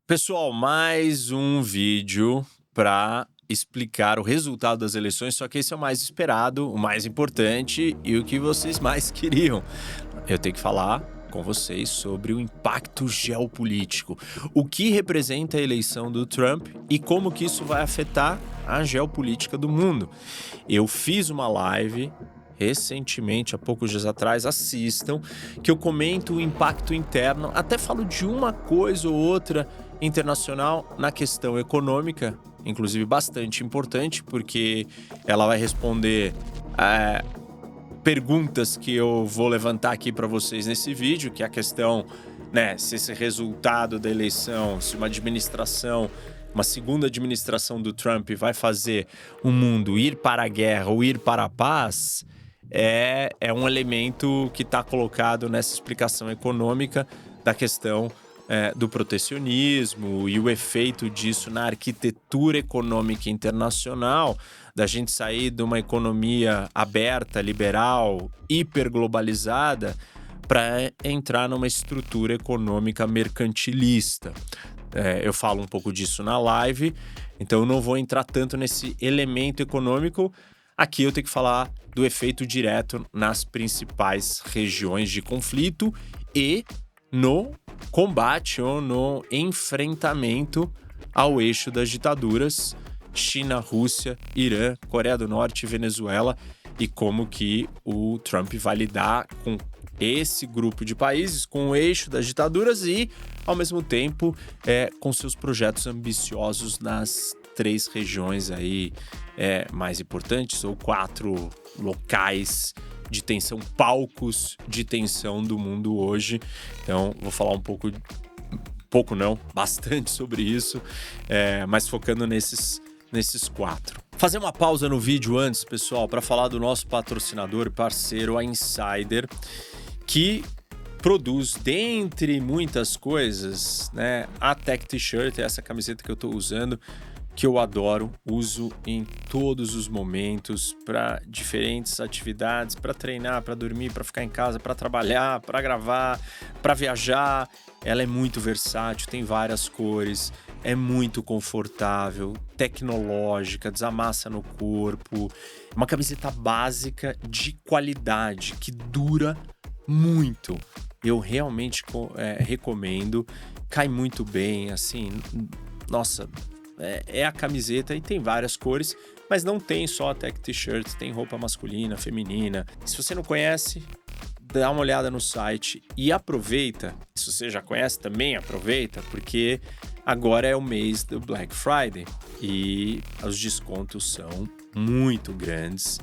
Pessoal, mais um vídeo para explicar o resultado das eleições, só que esse é o mais esperado, o mais importante e o que vocês mais queriam. Eu tenho que falar com vocês sobre o impacto geopolítico, o que representa a eleição do Trump e como que isso vai afetar a geopolítica do mundo. Eu fiz uma live recentemente, há poucos dias atrás, assistam, que eu comento o impacto interno, até falo de uma coisa ou outra internacional na questão econômica, inclusive bastante importante, porque ela vai responder perguntas que eu vou levantar aqui para vocês nesse vídeo, que é a questão, né, se esse resultado da eleição, se uma segunda administração do Trump vai fazer o mundo ir para a guerra ou ir para a paz, é um elemento que está colocado nessa explicação econômica da questão do protecionismo e o efeito disso na arquitetura econômica internacional, da gente sair de uma economia aberta, liberal, hiperglobalizada, para entrar numa estrutura econômica mercantilista. Eu falo um pouco disso na live, então eu não vou entrar tanto nesse elemento econômico. Aqui eu tenho que falar do efeito direto nas principais regiões de conflito e no combate ou no enfrentamento ao eixo das ditaduras China, Rússia, Irã, Coreia do Norte e Venezuela, e como que o Trump vai lidar com esse grupo de países, com o eixo das ditaduras e, ao mesmo tempo, com seus projetos ambiciosos nas 3 regiões aí mais importantes, ou 4 locais de tensão, palcos de tensão do mundo hoje. Então, vou falar bastante sobre isso, mas focando nesses 4. Fazer uma pausa no vídeo antes, pessoal, para falar do nosso patrocinador e parceiro, a Insider, que produz, dentre muitas coisas, né, a Tech T-shirt, essa camiseta que eu estou usando, que eu adoro, uso em todos os momentos, para diferentes atividades, para treinar, para dormir, para ficar em casa, para trabalhar, para gravar, para viajar. Ela é muito versátil, tem várias cores, é muito confortável, tecnológica, desamassa no corpo. Uma camiseta básica de qualidade, que dura muito. Eu realmente recomendo, cai muito bem, assim, nossa, é a camiseta e tem várias cores, mas não tem só a Tech T-shirt, tem roupa masculina, feminina. Se você não conhece, dá uma olhada no site e aproveita. Se você já conhece também, aproveita, porque agora é o mês do Black Friday e os descontos são muito grandes.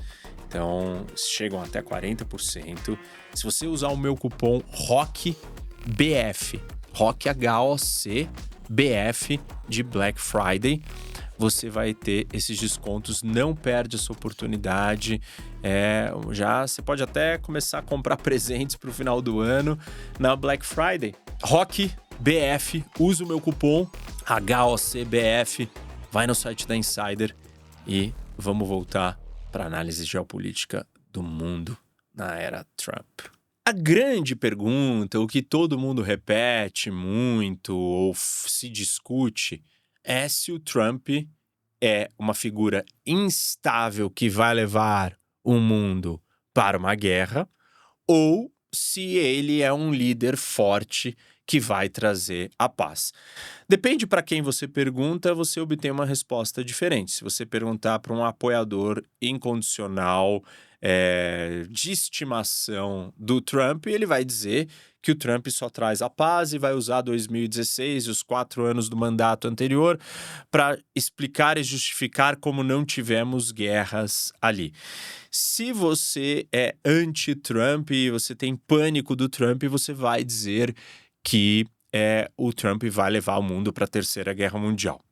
Então, chegam até 40%. Se você usar o meu cupom ROCBF, ROC HOC BF de Black Friday, você vai ter esses descontos, não perde essa oportunidade. Você pode até começar a comprar presentes para o final do ano na Black Friday. ROCBF, usa o meu cupom HOCBF, vai no site da Insider e vamos voltar para a análise geopolítica do mundo na era Trump. A grande pergunta, o que todo mundo repete muito ou se discute, é se o Trump é uma figura instável que vai levar o mundo para uma guerra ou se ele é um líder forte que vai trazer a paz. Depende para quem você pergunta, você obtém uma resposta diferente. Se você perguntar para um apoiador incondicional, de estimação do Trump, ele vai dizer que o Trump só traz a paz e vai usar 2016 e os 4 anos do mandato anterior para explicar e justificar como não tivemos guerras ali. Se você é anti-Trump e você tem pânico do Trump, você vai dizer que o Trump vai levar o mundo para a Terceira Guerra Mundial.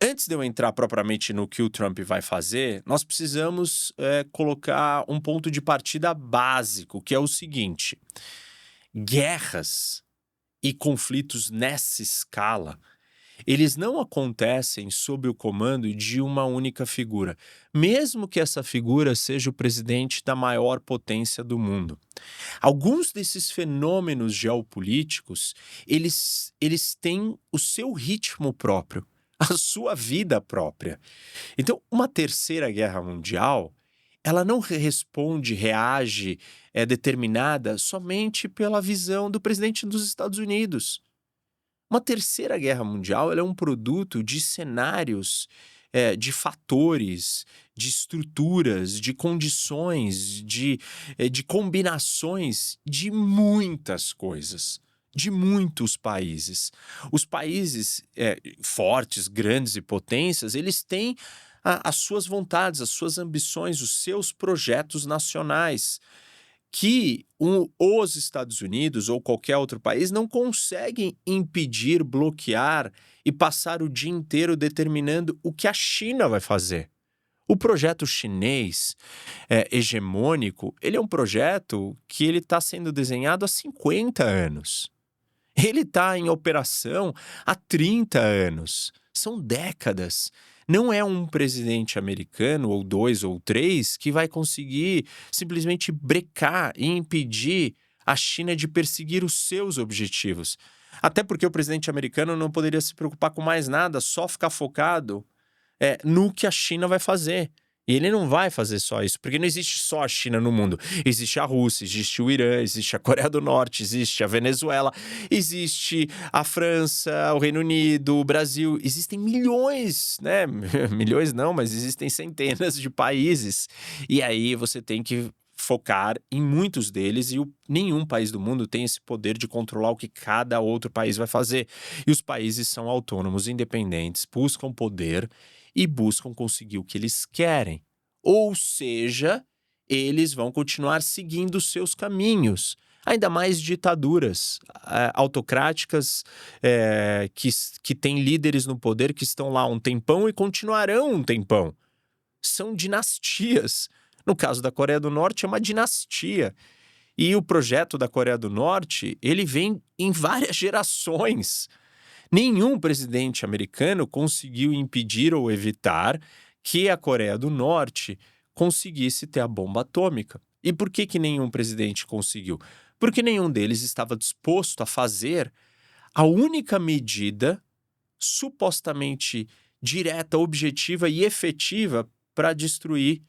Antes de eu entrar propriamente no que o Trump vai fazer, nós precisamos colocar um ponto de partida básico, que é o seguinte: guerras e conflitos nessa escala, eles não acontecem sob o comando de uma única figura, mesmo que essa figura seja o presidente da maior potência do mundo. Alguns desses fenômenos geopolíticos, eles têm o seu ritmo próprio, a sua vida própria. Então, uma terceira guerra mundial, ela não responde, reage, é determinada somente pela visão do presidente dos Estados Unidos. Uma terceira guerra mundial, ela é um produto de cenários, de fatores, de estruturas, de condições, de combinações de muitas coisas, de muitos países. Os países fortes, grandes e potências, eles têm as suas vontades, as suas ambições, os seus projetos nacionais que os Estados Unidos ou qualquer outro país não conseguem impedir, bloquear e passar o dia inteiro determinando o que a China vai fazer. O projeto chinês hegemônico, ele é um projeto que ele está sendo desenhado há 50 anos. Ele está em operação há 30 anos. São décadas. Não é um presidente americano, ou dois ou três, que vai conseguir simplesmente brecar e impedir a China de perseguir os seus objetivos. Até porque o presidente americano não poderia se preocupar com mais nada, só ficar focado no que a China vai fazer. E ele não vai fazer só isso, porque não existe só a China no mundo. Existe a Rússia, existe o Irã, existe a Coreia do Norte, existe a Venezuela, existe a França, o Reino Unido, o Brasil. Existem milhões, né? Milhões não, mas existem centenas de países. E aí você tem que focar em muitos deles e nenhum país do mundo tem esse poder de controlar o que cada outro país vai fazer. E os países são autônomos, independentes, buscam poder e buscam conseguir o que eles querem. Ou seja, eles vão continuar seguindo os seus caminhos. Ainda mais ditaduras autocráticas que têm líderes no poder que estão lá um tempão e continuarão um tempão. São dinastias. No caso da Coreia do Norte, é uma dinastia. E o projeto da Coreia do Norte, ele vem em várias gerações. Nenhum presidente americano conseguiu impedir ou evitar que a Coreia do Norte conseguisse ter a bomba atômica. E por que nenhum presidente conseguiu? Porque nenhum deles estava disposto a fazer a única medida supostamente direta, objetiva e efetiva para destruir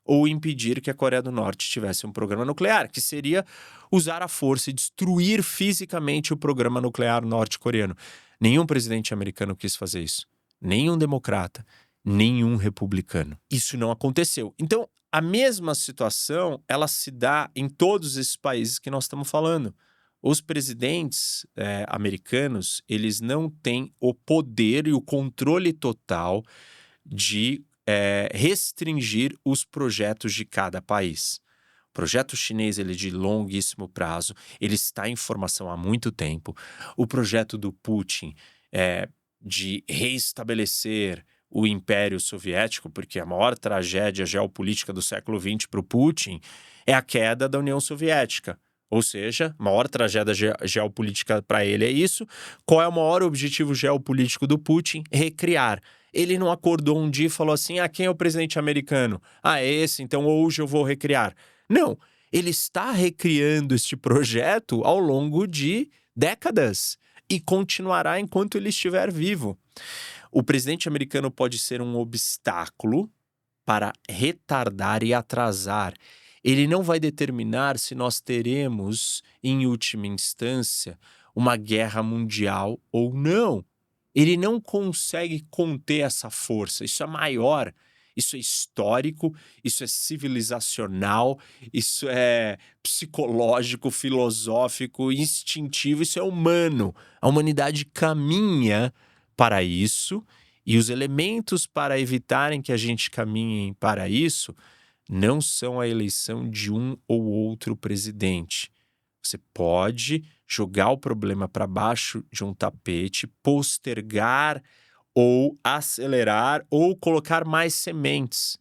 ou impedir que a Coreia do Norte tivesse um programa nuclear, que seria usar a força e destruir fisicamente o programa nuclear norte-coreano. Nenhum presidente americano quis fazer isso. Nenhum democrata, nenhum republicano. Isso não aconteceu. Então, a mesma situação, ela se dá em todos esses países que nós estamos falando. Os presidentes americanos, eles não têm o poder e o controle total de restringir os projetos de cada país. O projeto chinês ele é de longuíssimo prazo, ele está em formação há muito tempo. O projeto do Putin é de reestabelecer o Império Soviético, porque a maior tragédia geopolítica do século XX para o Putin é a queda da União Soviética. Ou seja, a maior tragédia geopolítica para ele é isso. Qual é o maior objetivo geopolítico do Putin? Recriar. Ele não acordou um dia e falou assim, quem é o presidente americano? É esse, então hoje eu vou recriar. Não, ele está recriando este projeto ao longo de décadas e continuará enquanto ele estiver vivo. O presidente americano pode ser um obstáculo para retardar e atrasar. Ele não vai determinar se nós teremos, em última instância, uma guerra mundial ou não. Ele não consegue conter essa força. Isso é maior, isso é histórico, isso é civilizacional, isso é psicológico, filosófico, instintivo, isso é humano. A humanidade caminha para isso e os elementos para evitarem que a gente caminhe para isso não são a eleição de um ou outro presidente. Você pode jogar o problema para baixo de um tapete, postergar ou acelerar ou colocar mais sementes.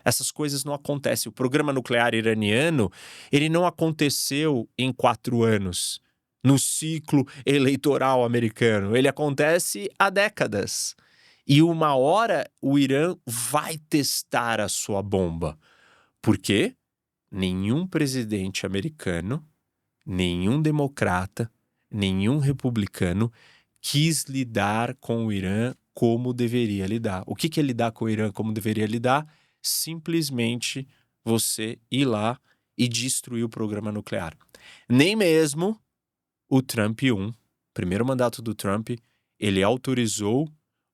Essas coisas não acontecem. O programa nuclear iraniano, ele não aconteceu em 4 anos. no ciclo eleitoral americano. Ele acontece há décadas. E uma hora o Irã vai testar a sua bomba. Por quê? Nenhum presidente americano, nenhum democrata, nenhum republicano quis lidar com o Irã como deveria lidar. O que é lidar com o Irã como deveria lidar? Simplesmente você ir lá e destruir o programa nuclear. Nem mesmo o Trump 1, primeiro mandato do Trump, ele autorizou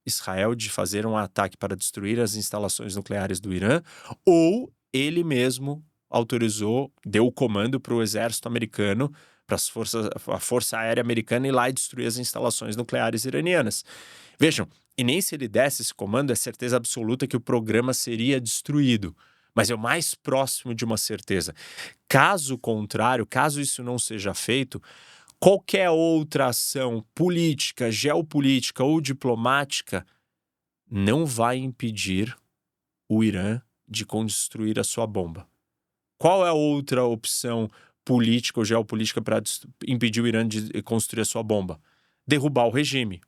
Israel de fazer um ataque para destruir as instalações nucleares do Irã, ou ele mesmo autorizou, deu o comando para o exército americano, para a Força Aérea Americana ir lá e destruir as instalações nucleares iranianas. Vejam, e nem se ele desse esse comando, é certeza absoluta que o programa seria destruído. Mas é o mais próximo de uma certeza. Caso contrário, caso isso não seja feito, qualquer outra ação política, geopolítica ou diplomática não vai impedir o Irã de construir a sua bomba. Qual é a outra opção política ou geopolítica para impedir o Irã de construir a sua bomba? Derrubar o regime.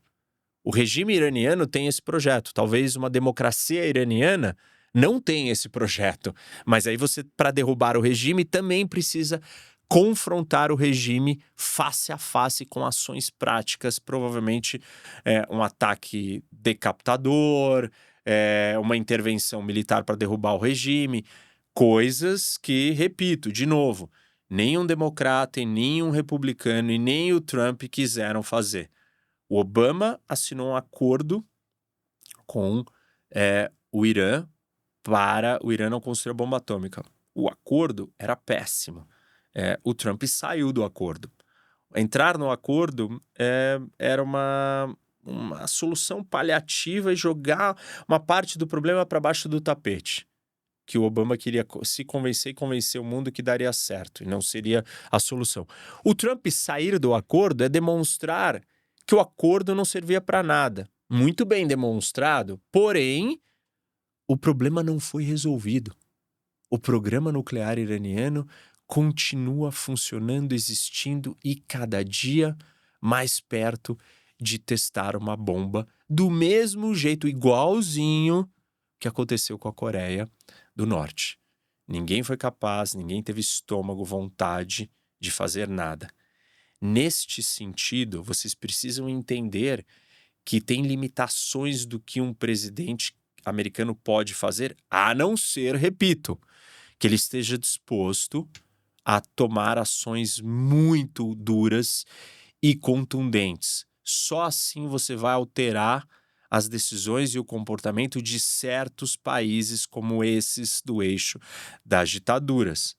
O regime iraniano tem esse projeto. Talvez uma democracia iraniana não tenha esse projeto. Mas aí você, para derrubar o regime, também precisa confrontar o regime face a face com ações práticas, provavelmente um ataque decapitador, uma intervenção militar para derrubar o regime, coisas que, repito, de novo, nenhum democrata, e nenhum republicano e nem o Trump quiseram fazer. O Obama assinou um acordo com o Irã para o Irã não construir a bomba atômica. O acordo era péssimo. O Trump saiu do acordo. Entrar no acordo era uma solução paliativa e jogar uma parte do problema para baixo do tapete. Que o Obama queria se convencer e convencer o mundo que daria certo, e não seria a solução. O Trump sair do acordo é demonstrar que o acordo não servia para nada. Muito bem demonstrado, porém, o problema não foi resolvido. O programa nuclear iraniano continua funcionando, existindo e cada dia mais perto de testar uma bomba do mesmo jeito, igualzinho que aconteceu com a Coreia do Norte. Ninguém foi capaz, ninguém teve estômago, vontade de fazer nada. Neste sentido, vocês precisam entender que tem limitações do que um presidente americano pode fazer, a não ser, repito, que ele esteja disposto a tomar ações muito duras e contundentes. Só assim você vai alterar as decisões e o comportamento de certos países como esses do eixo das ditaduras.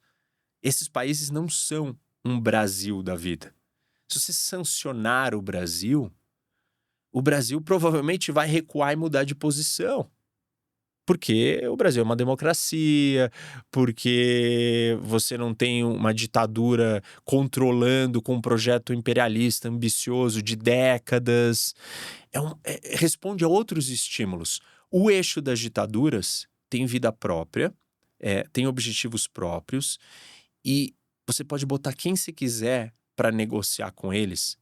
Esses países não são um Brasil da vida. Se você sancionar o Brasil provavelmente vai recuar e mudar de posição. Porque o Brasil é uma democracia, porque você não tem uma ditadura controlando com um projeto imperialista ambicioso de décadas. Responde a outros estímulos. O eixo das ditaduras tem vida própria, tem objetivos próprios, e você pode botar quem você quiser para negociar com eles,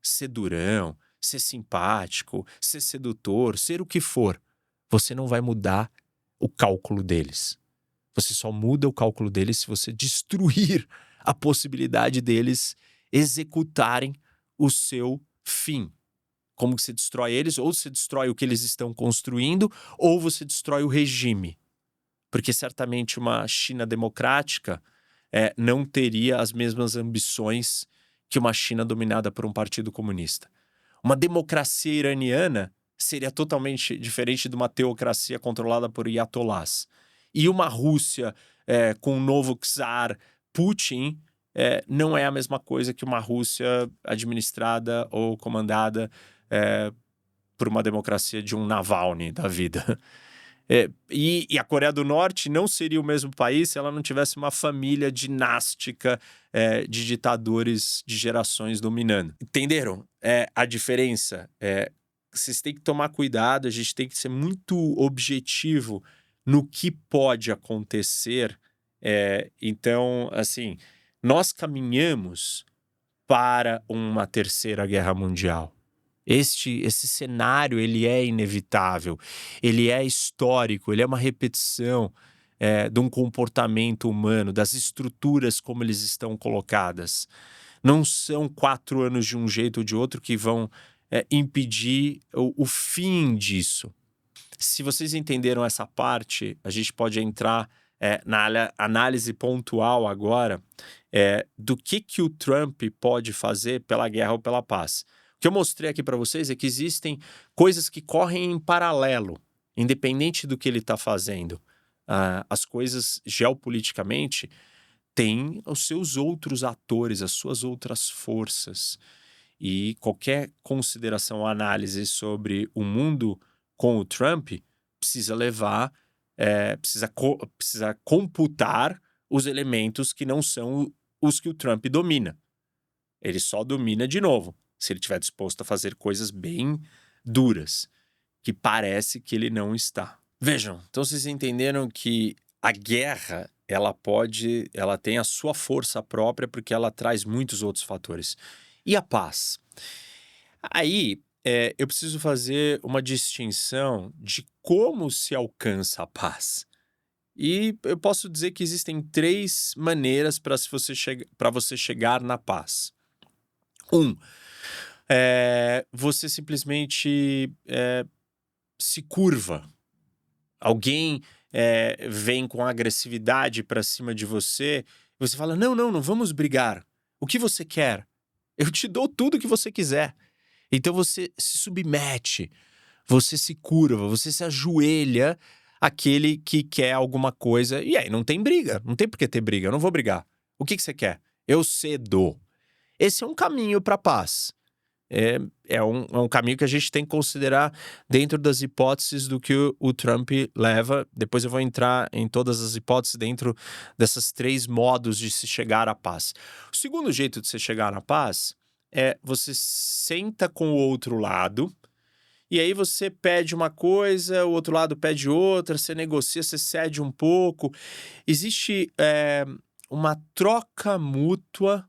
ser durão, ser simpático, ser sedutor, ser o que for. Você não vai mudar o cálculo deles. Você só muda o cálculo deles se você destruir a possibilidade deles executarem o seu fim. Como que você destrói eles? Ou você destrói o que eles estão construindo, ou você destrói o regime. Porque certamente uma China democrática não teria as mesmas ambições que uma China dominada por um partido comunista. Uma democracia iraniana seria totalmente diferente de uma teocracia controlada por ayatollahs. E uma Rússia com o novo czar Putin não é a mesma coisa que uma Rússia administrada ou comandada por uma democracia de um Navalny da vida. E a Coreia do Norte não seria o mesmo país se ela não tivesse uma família dinástica de ditadores de gerações dominando. Entenderam? A diferença? Vocês têm que tomar cuidado, a gente tem que ser muito objetivo no que pode acontecer. Então, assim, nós caminhamos para uma terceira guerra mundial. Esse cenário, ele é inevitável, ele é histórico, ele é uma repetição de um comportamento humano, das estruturas como eles estão colocadas. Não são 4 anos de um jeito ou de outro que vão impedir o fim disso. Se vocês entenderam essa parte, a gente pode entrar na análise pontual agora do que o Trump pode fazer pela guerra ou pela paz. O que eu mostrei aqui para vocês é que existem coisas que correm em paralelo, independente do que ele está fazendo. As coisas geopoliticamente têm os seus outros atores, as suas outras forças. E qualquer consideração ou análise sobre o mundo com o Trump precisa levar, precisa computar os elementos que não são os que o Trump domina. Ele só domina de novo se ele estiver disposto a fazer coisas bem duras, que parece que ele não está. Vejam, então vocês entenderam que a guerra, ela tem a sua força própria porque ela traz muitos outros fatores. E a paz? Aí, eu preciso fazer uma distinção de como se alcança a paz. E eu posso dizer que existem 3 maneiras para você chegar na paz. Você simplesmente se curva. Alguém vem com agressividade para cima de você, e você fala, não vamos brigar. O que você quer? Eu te dou tudo o que você quiser. Então você se submete, você se curva, você se ajoelha àquele que quer alguma coisa. E aí não tem briga, não tem por que ter briga, eu não vou brigar. O que você quer? Eu cedo. Esse é um caminho para a paz. É um caminho que a gente tem que considerar dentro das hipóteses do que o Trump leva. Depois eu vou entrar em todas as hipóteses dentro dessas 3 modos de se chegar à paz. O segundo jeito de se chegar à paz é você senta com o outro lado e aí você pede uma coisa, o outro lado pede outra, você negocia, você cede um pouco. Existe uma troca mútua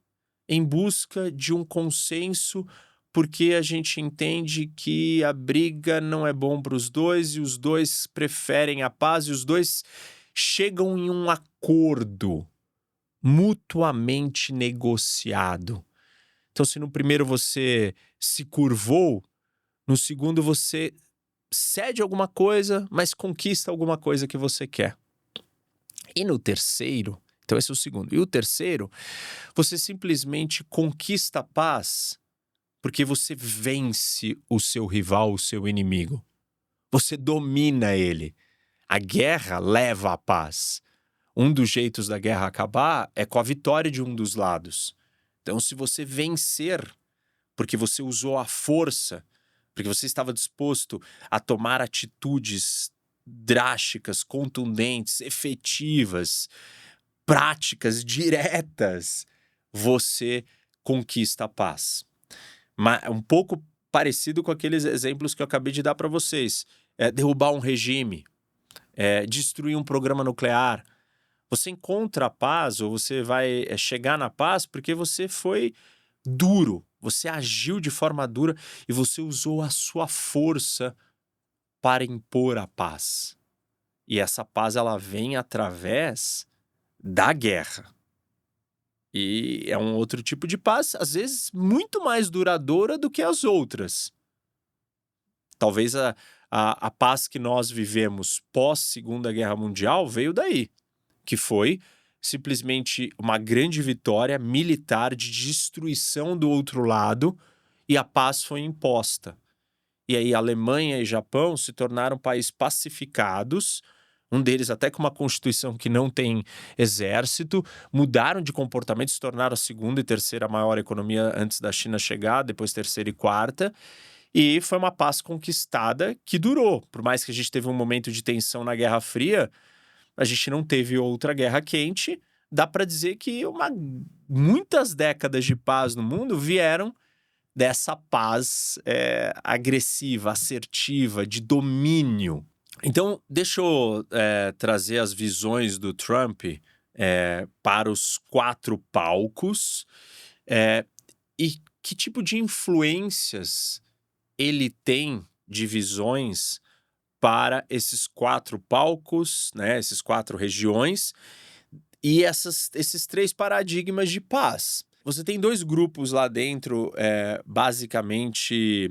em busca de um consenso, porque a gente entende que a briga não é bom para os dois e os dois preferem a paz e os dois chegam em um acordo mutuamente negociado. Então, se no primeiro você se curvou, no segundo você cede alguma coisa, mas conquista alguma coisa que você quer. E no terceiro, então esse é o segundo. E o terceiro, você simplesmente conquista a paz porque você vence o seu rival, o seu inimigo. Você domina ele. A guerra leva à paz. Um dos jeitos da guerra acabar é com a vitória de um dos lados. Então, se você vencer, porque você usou a força, porque você estava disposto a tomar atitudes drásticas, contundentes, efetivas, práticas, diretas, você conquista a paz. Um pouco parecido com aqueles exemplos que eu acabei de dar para vocês. Derrubar um regime, destruir um programa nuclear. Você encontra a paz ou você vai chegar na paz porque você foi duro, você agiu de forma dura e você usou a sua força para impor a paz. E essa paz, ela vem através da guerra. E é um outro tipo de paz, às vezes muito mais duradoura do que as outras. Talvez a paz que nós vivemos pós-Segunda Guerra Mundial veio daí, que foi simplesmente uma grande vitória militar de destruição do outro lado e a paz foi imposta. E aí Alemanha e Japão se tornaram países pacificados, um deles até com uma constituição que não tem exército, mudaram de comportamento, se tornaram a segunda e terceira maior economia antes da China chegar, depois terceira e quarta, e foi uma paz conquistada que durou. Por mais que a gente teve um momento de tensão na Guerra Fria, a gente não teve outra guerra quente, dá para dizer que muitas décadas de paz no mundo vieram dessa paz agressiva, assertiva, de domínio. Então, deixa eu trazer as visões do Trump para os 4 palcos e que tipo de influências ele tem de visões para esses 4 palcos, né, esses 4 regiões e esses 3 paradigmas de paz. Você tem 2 grupos lá dentro, basicamente,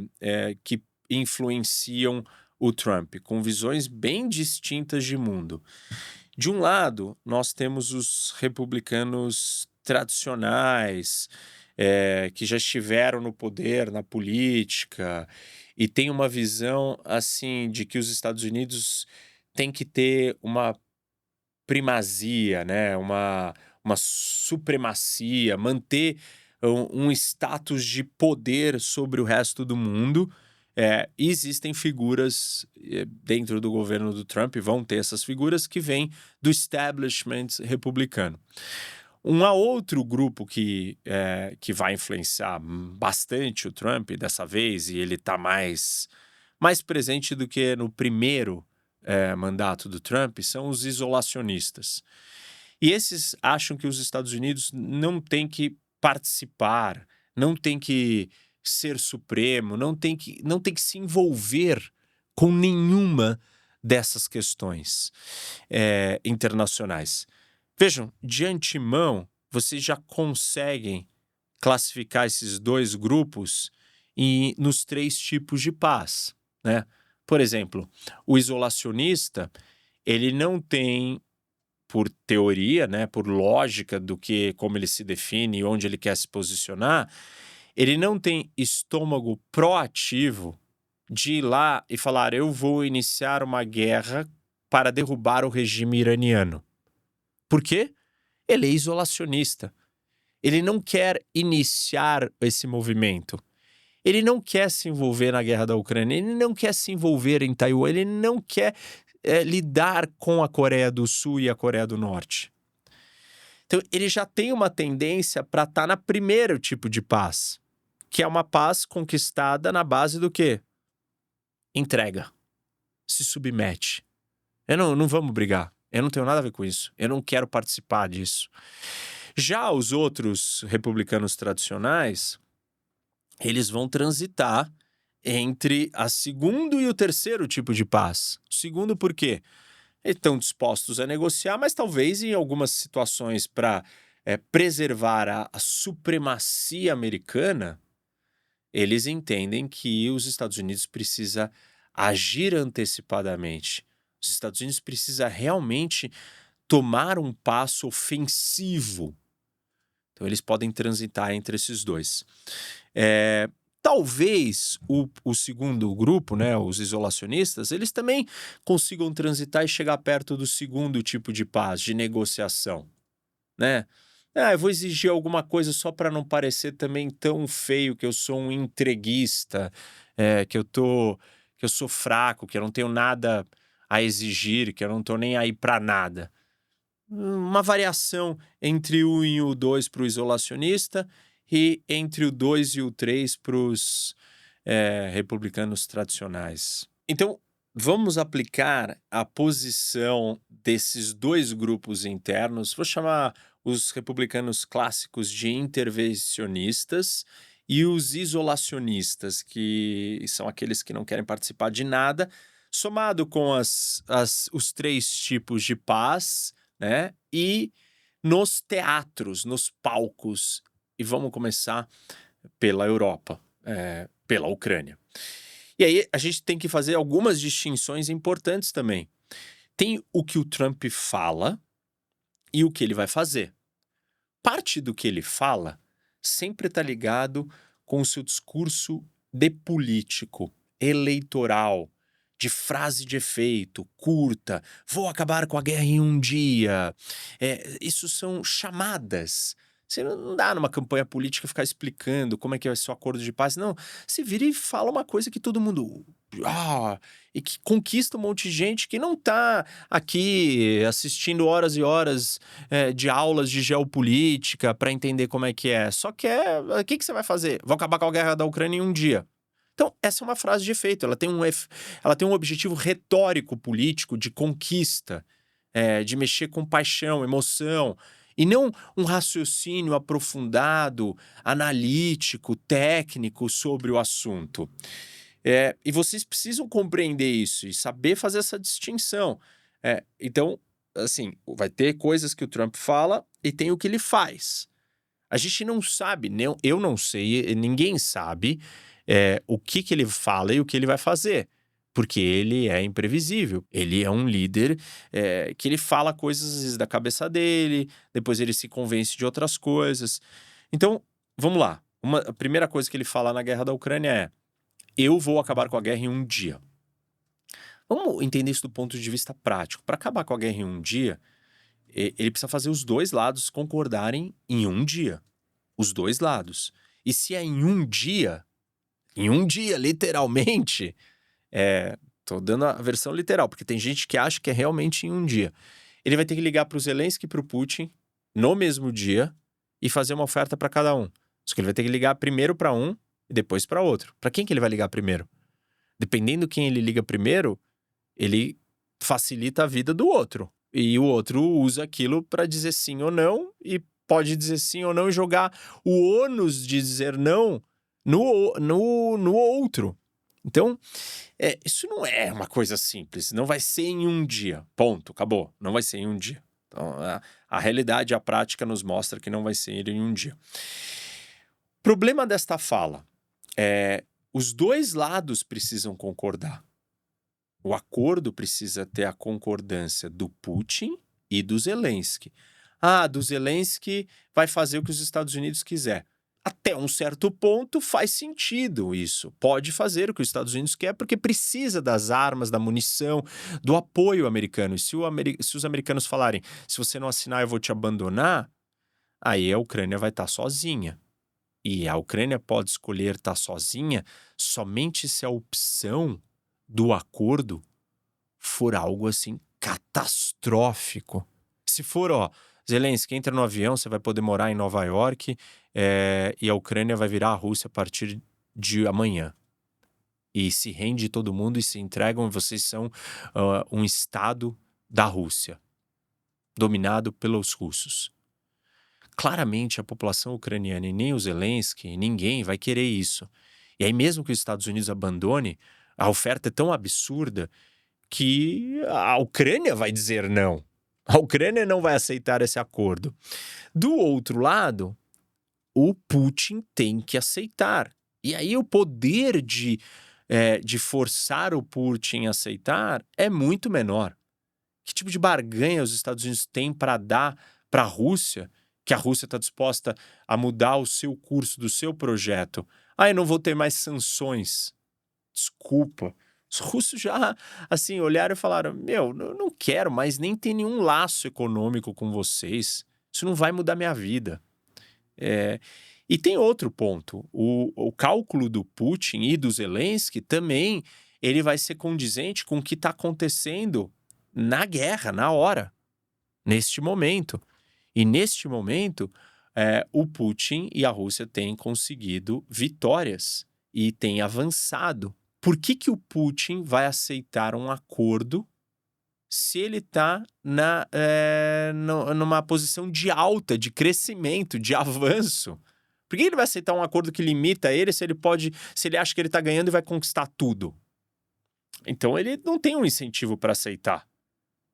que influenciam o Trump, com visões bem distintas de mundo. De um lado, nós temos os republicanos tradicionais, que já estiveram no poder, na política, e têm uma visão, assim, de que os Estados Unidos têm que ter uma primazia, né, uma supremacia, manter um status de poder sobre o resto do mundo. E existem figuras dentro do governo do Trump, vão ter essas figuras que vêm do establishment republicano. Um outro grupo que vai influenciar bastante o Trump dessa vez, e ele está mais presente do que no primeiro mandato do Trump, são os isolacionistas. E esses acham que os Estados Unidos não têm que participar, não tem que ser supremo, não tem que se envolver com nenhuma dessas questões internacionais. Vejam, de antemão, vocês já conseguem classificar esses 2 grupos nos 3 tipos de paz, né? Por exemplo, o isolacionista, ele não tem, por teoria, né, por lógica do que, como ele se define e onde ele quer se posicionar, ele não tem estômago proativo de ir lá e falar: eu vou iniciar uma guerra para derrubar o regime iraniano. Por quê? Ele é isolacionista. Ele não quer iniciar esse movimento. Ele não quer se envolver na guerra da Ucrânia, ele não quer se envolver em Taiwan, ele não quer lidar com a Coreia do Sul e a Coreia do Norte. Então, ele já tem uma tendência para estar na primeiro tipo de paz, que é uma paz conquistada na base do quê? Entrega. Se submete. Não vamos brigar. Eu não tenho nada a ver com isso. Eu não quero participar disso. Já os outros republicanos tradicionais, eles vão transitar entre a segundo e o terceiro tipo de paz. O segundo por quê? Eles estão dispostos a negociar, mas talvez em algumas situações para preservar a supremacia americana, eles entendem que os Estados Unidos precisa agir antecipadamente. Os Estados Unidos precisa realmente tomar um passo ofensivo. Então, eles podem transitar entre esses 2. Talvez o segundo grupo, né, os isolacionistas, eles também consigam transitar e chegar perto do segundo tipo de paz, de negociação, né? Eu vou exigir alguma coisa só para não parecer também tão feio que eu sou um entreguista, que eu sou fraco, que eu não tenho nada a exigir, que eu não estou nem aí para nada. Uma variação entre o 1 e o 2 para o isolacionista e entre o 2 e o 3 para os republicanos tradicionais. Então, vamos aplicar a posição desses 2 grupos internos, vou chamar os republicanos clássicos de intervencionistas e os isolacionistas, que são aqueles que não querem participar de nada, somado com os 3 tipos de paz, né? E nos teatros, nos palcos. E vamos começar pela Europa, pela Ucrânia. E aí a gente tem que fazer algumas distinções importantes também. Tem o que o Trump fala e o que ele vai fazer. Parte do que ele fala sempre está ligado com o seu discurso de político, eleitoral, de frase de efeito, curta, vou acabar com a guerra em um dia. Isso são chamadas. Você não dá numa campanha política ficar explicando como é que vai ser o acordo de paz. Não, você vira e fala uma coisa que todo mundo... e que conquista um monte de gente que não tá aqui assistindo horas e horas de aulas de geopolítica para entender como é que é. Só quer... O que você vai fazer? Vou acabar com a guerra da Ucrânia em um dia. Então, essa é uma frase de efeito, ela tem um objetivo retórico político de conquista, de mexer com paixão, emoção, E não um raciocínio aprofundado, analítico, técnico sobre o assunto. E vocês precisam compreender isso e saber fazer essa distinção. Então, assim, vai ter coisas que o Trump fala e tem o que ele faz. A gente não sabe, eu não sei, ninguém sabe o que ele fala e o que ele vai fazer. Porque ele é imprevisível. Ele é um líder que ele fala coisas às vezes da cabeça dele, depois ele se convence de outras coisas. Então, vamos lá. A primeira coisa que ele fala na guerra da Ucrânia é: eu vou acabar com a guerra em um dia. Vamos entender isso do ponto de vista prático. Para acabar com a guerra em um dia, ele precisa fazer os dois lados concordarem em um dia. Os dois lados. E se é em um dia, literalmente, tô dando a versão literal, porque tem gente que acha que é realmente em um dia. Ele vai ter que ligar para o Zelensky e para o Putin no mesmo dia e fazer uma oferta para cada um. Só que ele vai ter que ligar primeiro para um e depois para outro. Para quem que ele vai ligar primeiro? Dependendo quem ele liga primeiro, ele facilita a vida do outro. E o outro usa aquilo para dizer sim ou não, e pode dizer sim ou não e jogar o ônus de dizer não no outro. Então, isso não é uma coisa simples. Não vai ser em um dia. Ponto. Acabou. Não vai ser em um dia. Então, a realidade, a prática nos mostra que não vai ser em um dia. Problema desta fala os dois lados precisam concordar. O acordo precisa ter a concordância do Putin e do Zelensky. Do Zelensky vai fazer o que os Estados Unidos quiser. Até um certo ponto faz sentido isso. Pode fazer o que os Estados Unidos quer porque precisa das armas, da munição, do apoio americano. E se os americanos falarem, se você não assinar eu vou te abandonar, aí a Ucrânia vai estar sozinha. E a Ucrânia pode escolher estar sozinha somente se a opção do acordo for algo assim catastrófico. Se for, Zelensky, entra no avião, você vai poder morar em Nova York e a Ucrânia vai virar a Rússia a partir de amanhã. E se rende todo mundo e se entregam, vocês são um estado da Rússia, dominado pelos russos. Claramente a população ucraniana e nem o Zelensky, ninguém vai querer isso. E aí mesmo que os Estados Unidos abandone, a oferta é tão absurda que a Ucrânia vai dizer não. A Ucrânia não vai aceitar esse acordo. Do outro lado, o Putin tem que aceitar. E aí o poder de forçar o Putin a aceitar é muito menor. Que tipo de barganha os Estados Unidos têm para dar para a Rússia, que a Rússia está disposta a mudar o seu curso do seu projeto? Eu não vou ter mais sanções. Desculpa. Os russos já, assim, olharam e falaram: eu não quero mais nem ter nenhum laço econômico com vocês. Isso não vai mudar minha vida. E tem outro ponto. O cálculo do Putin e do Zelensky também ele vai ser condizente com o que está acontecendo na guerra, na hora, neste momento. E neste momento, o Putin e a Rússia têm conseguido vitórias e têm avançado. Por que o Putin vai aceitar um acordo se ele está numa posição de alta, de crescimento, de avanço? Por que ele vai aceitar um acordo que limita ele se ele acha que ele está ganhando e vai conquistar tudo? Então ele não tem um incentivo para aceitar,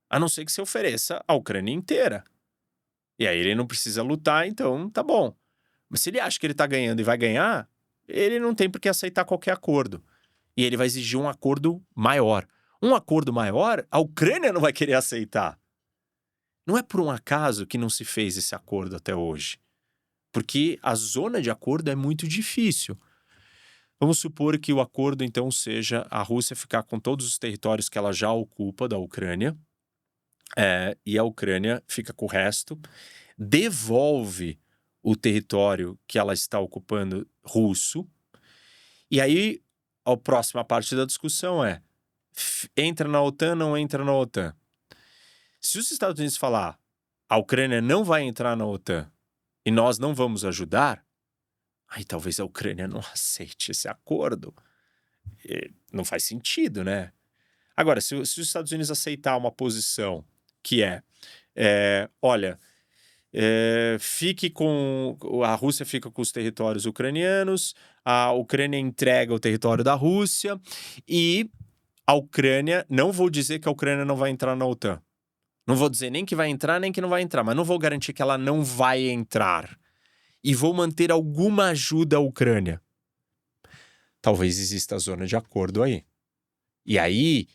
a não ser que se ofereça a Ucrânia inteira. E aí ele não precisa lutar, então tá bom. Mas se ele acha que ele tá ganhando e vai ganhar, ele não tem por que aceitar qualquer acordo. E ele vai exigir um acordo maior. Um acordo maior, a Ucrânia não vai querer aceitar. Não é por um acaso que não se fez esse acordo até hoje. Porque a zona de acordo é muito difícil. Vamos supor que o acordo, então, seja a Rússia ficar com todos os territórios que ela já ocupa da Ucrânia, e a Ucrânia fica com o resto, devolve o território que ela está ocupando russo, e aí a próxima parte da discussão é: entra na OTAN, não entra na OTAN? Se os Estados Unidos falar a Ucrânia não vai entrar na OTAN e nós não vamos ajudar, aí talvez a Ucrânia não aceite esse acordo. Não faz sentido, né? Agora, se os Estados Unidos aceitar uma posição que olha, a Rússia fica com os territórios ucranianos, a Ucrânia entrega o território da Rússia e a Ucrânia, não vou dizer que a Ucrânia não vai entrar na OTAN. Não vou dizer nem que vai entrar, nem que não vai entrar, mas não vou garantir que ela não vai entrar. E vou manter alguma ajuda à Ucrânia. Talvez exista a zona de acordo aí. E aí,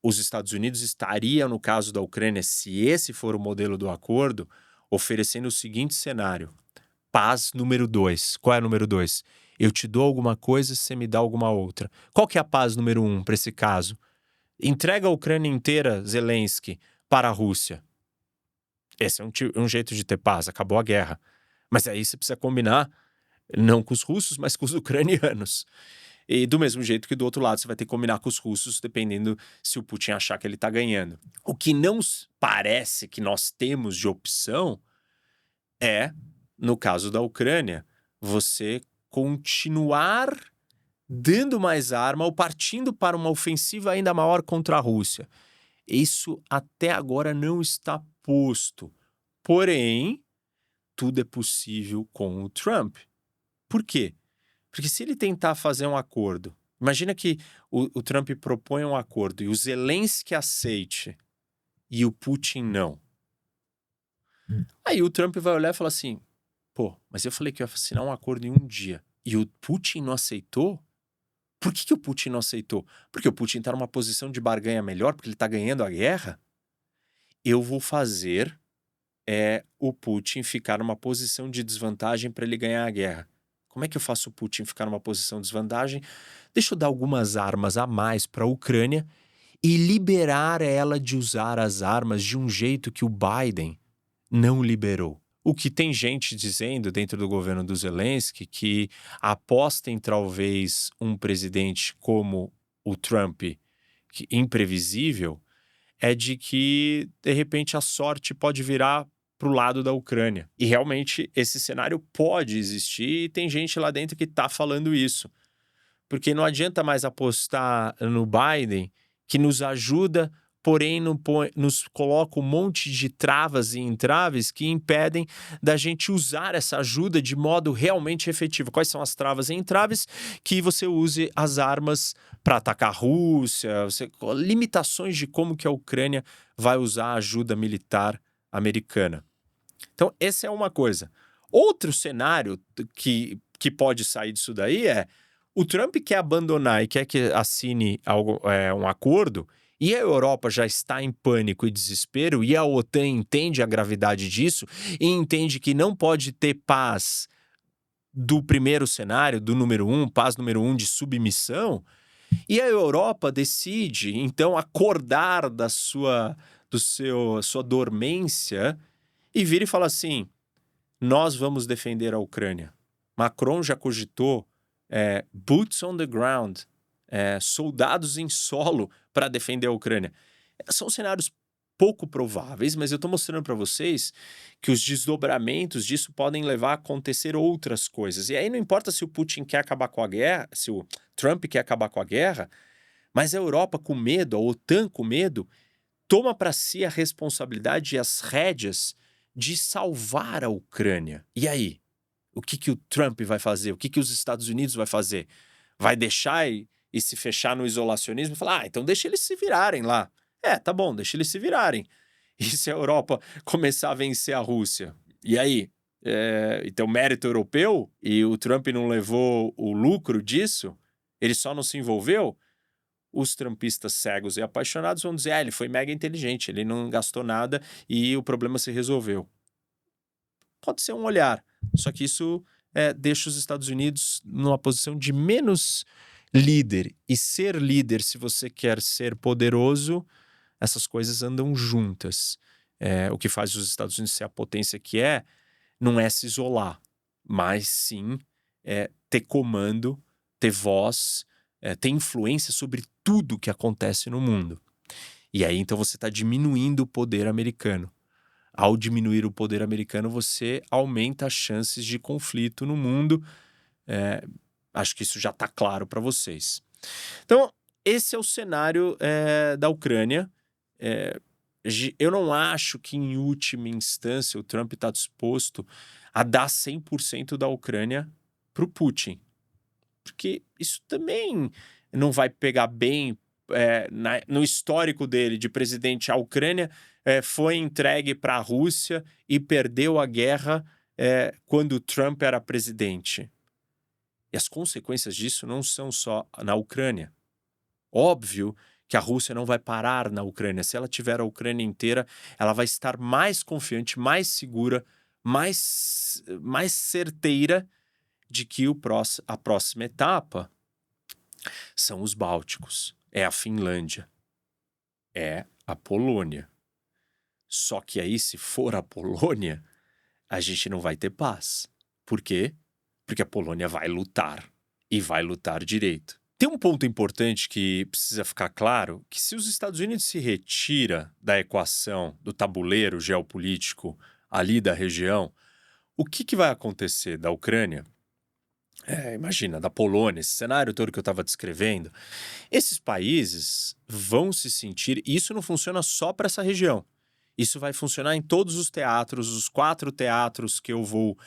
os Estados Unidos estariam, no caso da Ucrânia, se esse for o modelo do acordo, oferecendo o seguinte cenário: paz número 2. Qual é o número 2? Eu te dou alguma coisa, você me dá alguma outra. Qual que é a paz número 1 para esse caso? Entrega a Ucrânia inteira, Zelensky, para a Rússia. Esse é um jeito de ter paz, acabou a guerra. Mas aí você precisa combinar, não com os russos, mas com os ucranianos. E do mesmo jeito que do outro lado você vai ter que combinar com os russos, dependendo se o Putin achar que ele está ganhando. O que não parece que nós temos de opção é, no caso da Ucrânia, você continuar dando mais arma ou partindo para uma ofensiva ainda maior contra a Rússia. Isso até agora não está posto. Porém, tudo é possível com o Trump. Por quê? Porque se ele tentar fazer um acordo, imagina que o Trump propõe um acordo e o Zelensky aceite e o Putin não. Aí o Trump vai olhar e falar assim, pô, mas eu falei que eu ia assinar um acordo em um dia e o Putin não aceitou? Por que o Putin não aceitou? Porque o Putin está numa posição de barganha melhor, porque ele está ganhando a guerra? Eu vou fazer o Putin ficar numa posição de desvantagem para ele ganhar a guerra. Como é que eu faço o Putin ficar numa posição de desvantagem? Deixa eu dar algumas armas a mais para a Ucrânia e liberar ela de usar as armas de um jeito que o Biden não liberou. O que tem gente dizendo dentro do governo do Zelensky que aposta em talvez um presidente como o Trump, imprevisível, é de que, de repente, a sorte pode virar para o lado da Ucrânia. E realmente esse cenário pode existir e tem gente lá dentro que está falando isso. Porque não adianta mais apostar no Biden, que nos ajuda, porém nos coloca um monte de travas e entraves que impedem da gente usar essa ajuda de modo realmente efetivo. Quais são as travas e entraves? Que você use as armas para atacar a Rússia, limitações de como que a Ucrânia vai usar a ajuda militar americana. Então, essa é uma coisa. Outro cenário que pode sair disso daí é o Trump quer abandonar e quer que assine um acordo, e a Europa já está em pânico e desespero, e a OTAN entende a gravidade disso e entende que não pode ter paz do primeiro cenário, do número 1, paz número 1 de submissão, e a Europa decide, então, acordar da sua dormência e vira e fala assim, nós vamos defender a Ucrânia. Macron já cogitou boots on the ground, soldados em solo para defender a Ucrânia. São cenários pouco prováveis, mas eu estou mostrando para vocês que os desdobramentos disso podem levar a acontecer outras coisas. E aí não importa se o Putin quer acabar com a guerra, se o Trump quer acabar com a guerra, mas a Europa com medo, a OTAN com medo, toma para si a responsabilidade e as rédeas de salvar a Ucrânia. E aí? O que o Trump vai fazer? O que os Estados Unidos vai fazer? Vai deixar e se fechar no isolacionismo e falar, então deixa eles se virarem lá. Tá bom, deixa eles se virarem. E se a Europa começar a vencer a Rússia? E aí? Então, mérito europeu? E o Trump não levou o lucro disso? Ele só não se envolveu? Os trumpistas cegos e apaixonados vão dizer, ele foi mega inteligente, ele não gastou nada e o problema se resolveu. Pode ser um olhar, só que isso deixa os Estados Unidos numa posição de menos líder. E ser líder, se você quer ser poderoso, essas coisas andam juntas. O que faz os Estados Unidos ser a potência que não é se isolar, mas sim ter comando, ter voz, ter influência sobre tudo que acontece no mundo. E aí, então, você está diminuindo o poder americano. Ao diminuir o poder americano, você aumenta as chances de conflito no mundo. Acho que isso já está claro para vocês. Então, esse é o cenário da Ucrânia. eu não acho que, em última instância, o Trump está disposto a dar 100% da Ucrânia para o Putin. Porque isso também não vai pegar bem no histórico dele de presidente. A Ucrânia foi entregue para a Rússia e perdeu a guerra quando o Trump era presidente. E as consequências disso não são só na Ucrânia. Óbvio que a Rússia não vai parar na Ucrânia. Se ela tiver a Ucrânia inteira, ela vai estar mais confiante, mais segura, mais certeira de que a próxima etapa são os Bálticos, é a Finlândia, é a Polônia. Só que aí, se for a Polônia, a gente não vai ter paz. Por quê? Porque a Polônia vai lutar, e vai lutar direito. Tem um ponto importante que precisa ficar claro, que se os Estados Unidos se retira da equação, do tabuleiro geopolítico ali da região, o que vai acontecer da Ucrânia? Imagina, da Polônia, esse cenário todo que eu estava descrevendo, esses países vão se sentir, e isso não funciona só para essa região, isso vai funcionar em todos os teatros, os 4 teatros que eu vou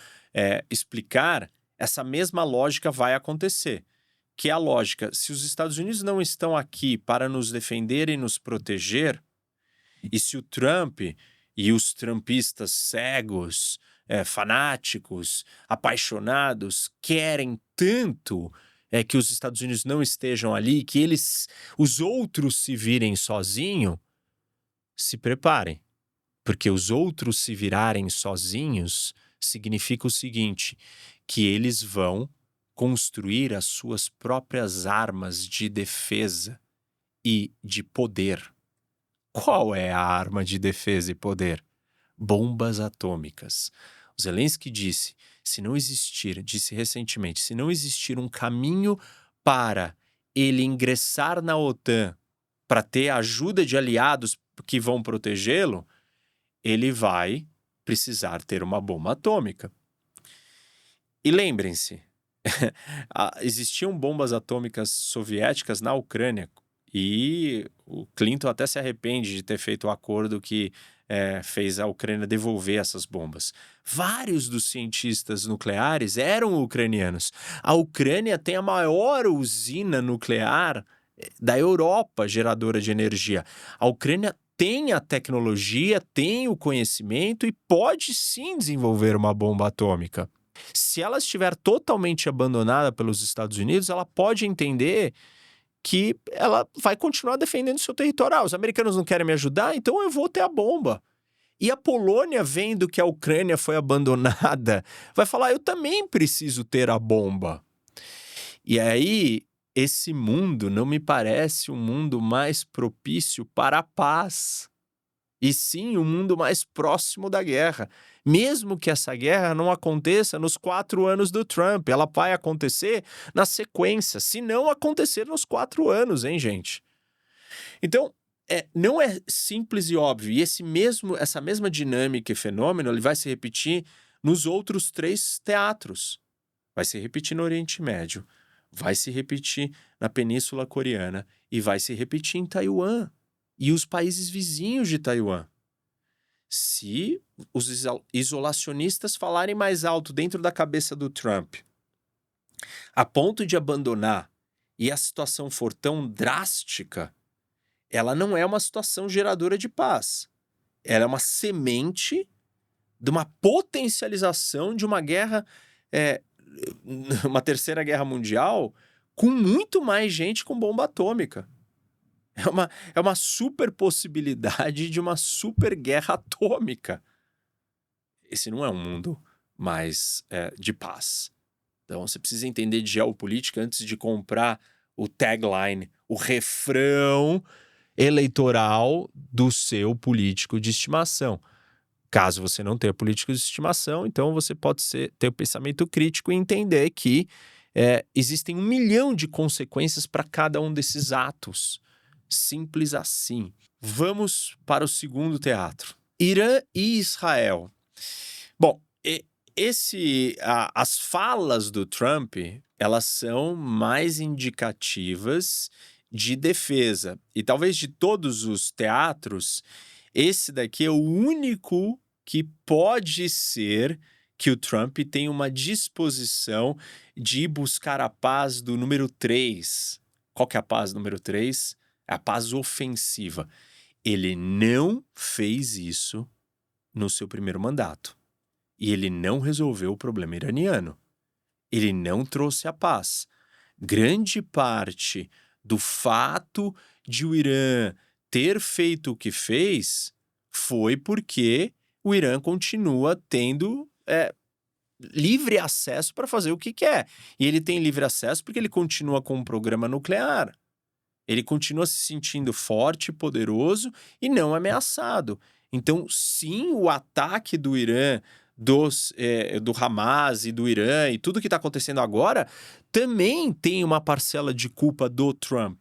explicar, essa mesma lógica vai acontecer, que é a lógica, se os Estados Unidos não estão aqui para nos defender e nos proteger, e se o Trump e os trumpistas cegos, fanáticos, apaixonados, querem tanto que os Estados Unidos não estejam ali, que os outros se virem sozinhos, se preparem. Porque os outros se virarem sozinhos significa o seguinte, que eles vão construir as suas próprias armas de defesa e de poder. Qual é a arma de defesa e poder? Bombas atômicas. O Zelensky disse recentemente, se não existir um caminho para ele ingressar na OTAN para ter a ajuda de aliados que vão protegê-lo, ele vai precisar ter uma bomba atômica. E lembrem-se, existiam bombas atômicas soviéticas na Ucrânia e o Clinton até se arrepende de ter feito o acordo que fez a Ucrânia devolver essas bombas. Vários dos cientistas nucleares eram ucranianos. A Ucrânia tem a maior usina nuclear da Europa, geradora de energia. A Ucrânia tem a tecnologia, tem o conhecimento e pode sim desenvolver uma bomba atômica. Se ela estiver totalmente abandonada pelos Estados Unidos, ela pode entender que ela vai continuar defendendo seu território. Os americanos não querem me ajudar, então eu vou ter a bomba. E a Polônia, vendo que a Ucrânia foi abandonada, vai falar, eu também preciso ter a bomba. E aí, esse mundo não me parece um mundo mais propício para a paz. E sim, um mundo mais próximo da guerra. Mesmo que essa guerra não aconteça nos 4 anos do Trump, ela vai acontecer na sequência, se não acontecer nos 4 anos, hein, gente? Então, não é simples e óbvio. E essa mesma dinâmica e fenômeno ele vai se repetir nos outros 3 teatros. Vai se repetir no Oriente Médio, vai se repetir na Península Coreana e vai se repetir em Taiwan e os países vizinhos de Taiwan. Se os isolacionistas falarem mais alto dentro da cabeça do Trump, a ponto de abandonar, e a situação for tão drástica, ela não é uma situação geradora de paz. Ela é uma semente de uma potencialização de uma guerra, uma terceira guerra mundial, com muito mais gente com bomba atômica. É uma super possibilidade de uma super guerra atômica. Esse não é um mundo mais de paz. Então você precisa entender de geopolítica antes de comprar o tagline, o refrão eleitoral do seu político de estimação. Caso você não tenha político de estimação, então você pode ter o pensamento crítico e entender que existem 1 milhão de consequências para cada um desses atos. Simples assim. Vamos para o segundo teatro. Irã e Israel. Bom, as falas do Trump, elas são mais indicativas de defesa. E talvez de todos os teatros, Esse daqui é o único que pode ser que o Trump tenha uma disposição de ir buscar a paz do número 3. Qual que é a paz número 3? É a paz ofensiva. Ele não fez isso no seu primeiro mandato. E ele não resolveu o problema iraniano. Ele não trouxe a paz. Grande parte do fato de o Irã ter feito o que fez foi porque o Irã continua tendo livre acesso para fazer o que quer. E ele tem livre acesso porque ele continua com um programa nuclear. Ele continua se sentindo forte, poderoso e não ameaçado. Então, sim, o ataque do Irã, do Hamas e do Irã e tudo que está acontecendo agora também tem uma parcela de culpa do Trump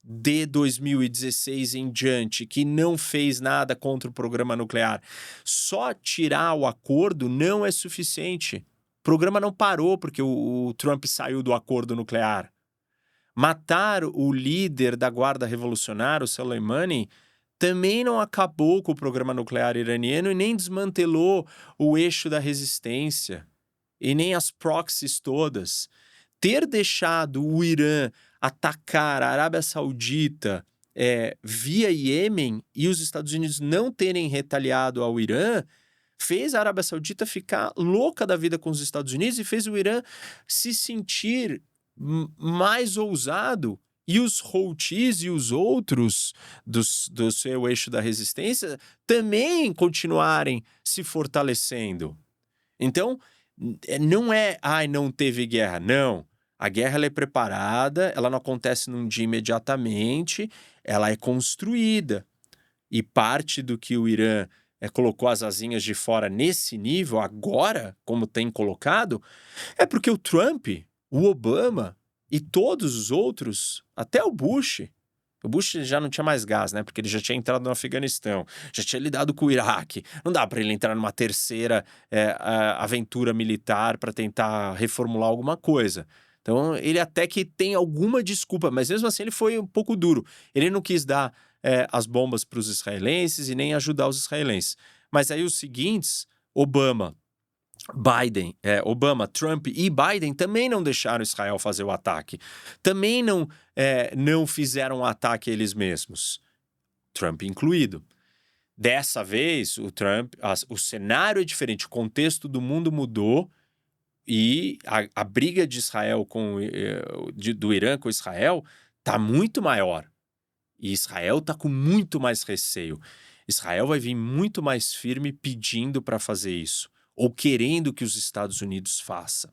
de 2016 em diante, que não fez nada contra o programa nuclear. Só tirar o acordo não é suficiente. O programa não parou porque o Trump saiu do acordo nuclear. Matar o líder da Guarda Revolucionária, o Soleimani, também não acabou com o programa nuclear iraniano e nem desmantelou o eixo da resistência e nem as proxies todas. Ter deixado o Irã atacar a Arábia Saudita via Iêmen e os Estados Unidos não terem retaliado ao Irã fez a Arábia Saudita ficar louca da vida com os Estados Unidos e fez o Irã se sentir mais ousado. E os Houthis e os outros do seu eixo da resistência também continuarem se fortalecendo. Então, não não teve guerra. Não. A guerra ela é preparada, ela não acontece num dia imediatamente, ela é construída. E parte do que o Irã colocou as asinhas de fora nesse nível, agora, como tem colocado, é porque o Trump, o Obama e todos os outros, até o Bush já não tinha mais gás, né? Porque ele já tinha entrado no Afeganistão, já tinha lidado com o Iraque. Não dá para ele entrar numa terceira aventura militar para tentar reformular alguma coisa. Então, ele até que tem alguma desculpa, mas mesmo assim ele foi um pouco duro. Ele não quis dar as bombas para os israelenses e nem ajudar os israelenses. Mas aí os seguintes, Obama, Trump e Biden também não deixaram Israel fazer o ataque. Também não fizeram um ataque eles mesmos. Trump incluído. Dessa vez, o cenário é diferente, o contexto do mundo mudou e a briga de Israel do Irã com Israel está muito maior. E Israel está com muito mais receio. Israel vai vir muito mais firme pedindo para fazer isso, ou querendo que os Estados Unidos façam.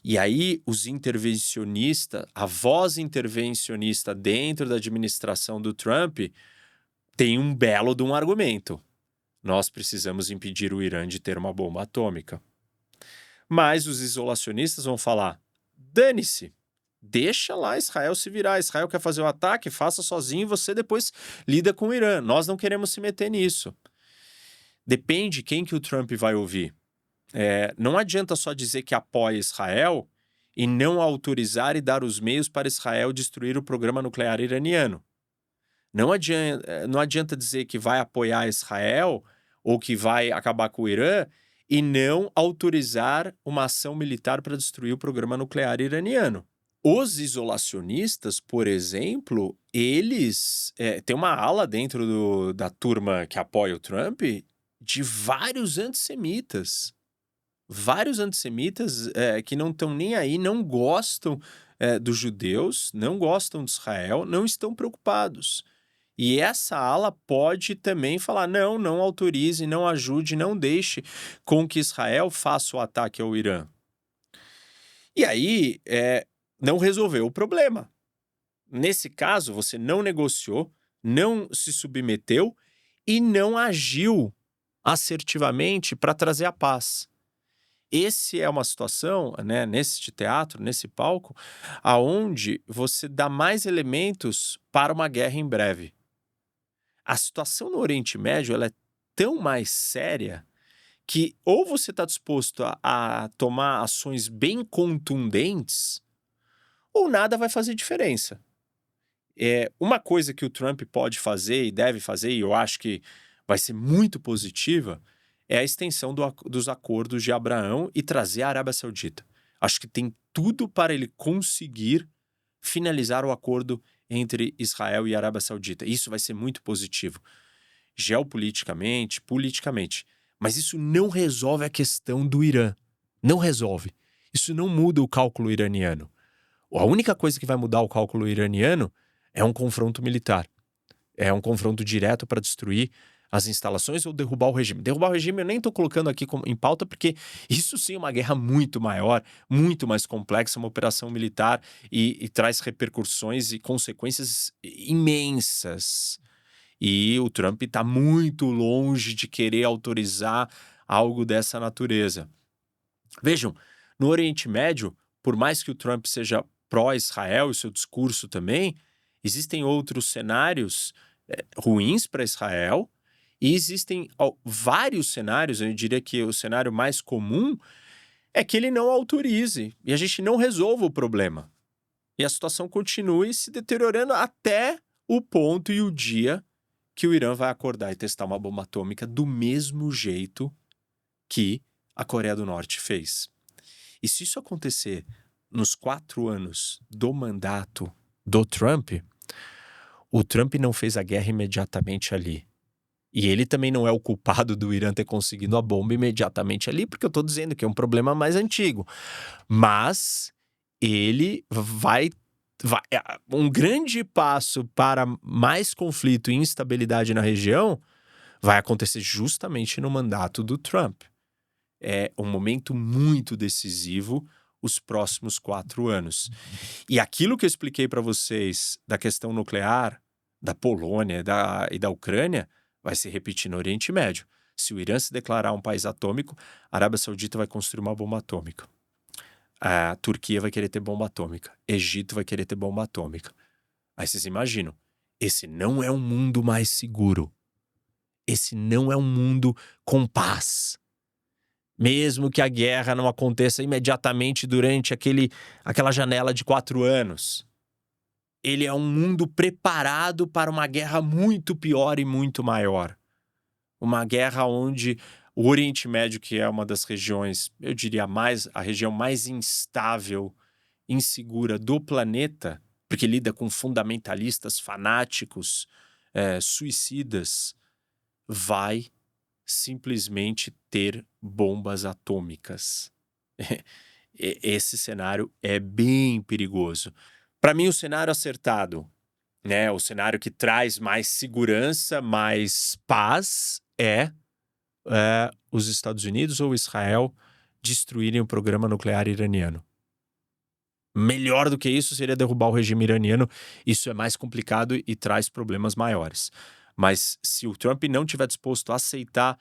E aí, os intervencionistas, a voz intervencionista dentro da administração do Trump tem um belo de um argumento. Nós precisamos impedir o Irã de ter uma bomba atômica. Mas os isolacionistas vão falar, dane-se, deixa lá Israel se virar. Israel quer fazer o ataque, faça sozinho e você depois lida com o Irã. Nós não queremos se meter nisso. Depende quem que o Trump vai ouvir. Não adianta só dizer que apoia Israel e não autorizar e dar os meios para Israel destruir o programa nuclear iraniano. Não adianta dizer que vai apoiar Israel ou que vai acabar com o Irã e não autorizar uma ação militar para destruir o programa nuclear iraniano. Os isolacionistas, por exemplo, eles têm uma ala dentro da turma que apoia o Trump de vários antissemitas. Vários antissemitas que não estão nem aí, não gostam dos judeus, não gostam de Israel, não estão preocupados. E essa ala pode também falar, não autorize, não ajude, não deixe com que Israel faça o ataque ao Irã. E aí, não resolveu o problema. Nesse caso, você não negociou, não se submeteu e não agiu assertivamente para trazer a paz. Esse é uma situação, né, nesse teatro, nesse palco, aonde você dá mais elementos para uma guerra em breve. A situação no Oriente Médio ela é tão mais séria que ou você está disposto a tomar ações bem contundentes ou nada vai fazer diferença. Uma coisa que o Trump pode fazer e deve fazer, e eu acho que vai ser muito positiva, é a extensão dos acordos de Abraão e trazer a Arábia Saudita. Acho que tem tudo para ele conseguir finalizar o acordo entre Israel e Arábia Saudita. Isso vai ser muito positivo, geopoliticamente, politicamente. Mas isso não resolve a questão do Irã. Não resolve. Isso não muda o cálculo iraniano. A única coisa que vai mudar o cálculo iraniano é um confronto militar. É um confronto direto para destruir as instalações ou derrubar o regime. Derrubar o regime eu nem estou colocando aqui em pauta, porque isso sim é uma guerra muito maior, muito mais complexa, uma operação militar e traz repercussões e consequências imensas. E o Trump está muito longe de querer autorizar algo dessa natureza. Vejam, no Oriente Médio, por mais que o Trump seja pró-Israel e seu discurso também, existem outros cenários ruins para Israel e existem vários cenários, eu diria que o cenário mais comum é que ele não autorize e a gente não resolva o problema. E a situação continue se deteriorando até o ponto e o dia que o Irã vai acordar e testar uma bomba atômica do mesmo jeito que a Coreia do Norte fez. E se isso acontecer nos 4 anos do mandato do Trump, o Trump não fez a guerra imediatamente ali. E ele também não é o culpado do Irã ter conseguido a bomba imediatamente ali, porque eu estou dizendo que é um problema mais antigo. Mas ele vai um grande passo para mais conflito e instabilidade na região vai acontecer justamente no mandato do Trump. É um momento muito decisivo os próximos 4 anos. E aquilo que eu expliquei para vocês da questão nuclear, da Polônia e da Ucrânia, vai se repetir no Oriente Médio. Se o Irã se declarar um país atômico, a Arábia Saudita vai construir uma bomba atômica. A Turquia vai querer ter bomba atômica. Egito vai querer ter bomba atômica. Aí vocês imaginam, esse não é um mundo mais seguro. Esse não é um mundo com paz. Mesmo que a guerra não aconteça imediatamente durante aquela janela de 4 anos. Ele é um mundo preparado para uma guerra muito pior e muito maior. Uma guerra onde o Oriente Médio, que é uma das regiões, eu diria a região mais instável, insegura do planeta, porque lida com fundamentalistas, fanáticos, suicidas, vai simplesmente ter bombas atômicas. Esse cenário é bem perigoso. Para mim, o cenário acertado, né, o cenário que traz mais segurança, mais paz, é os Estados Unidos ou Israel destruírem o programa nuclear iraniano. Melhor do que isso seria derrubar o regime iraniano. Isso é mais complicado e traz problemas maiores. Mas se o Trump não estiver disposto a aceitar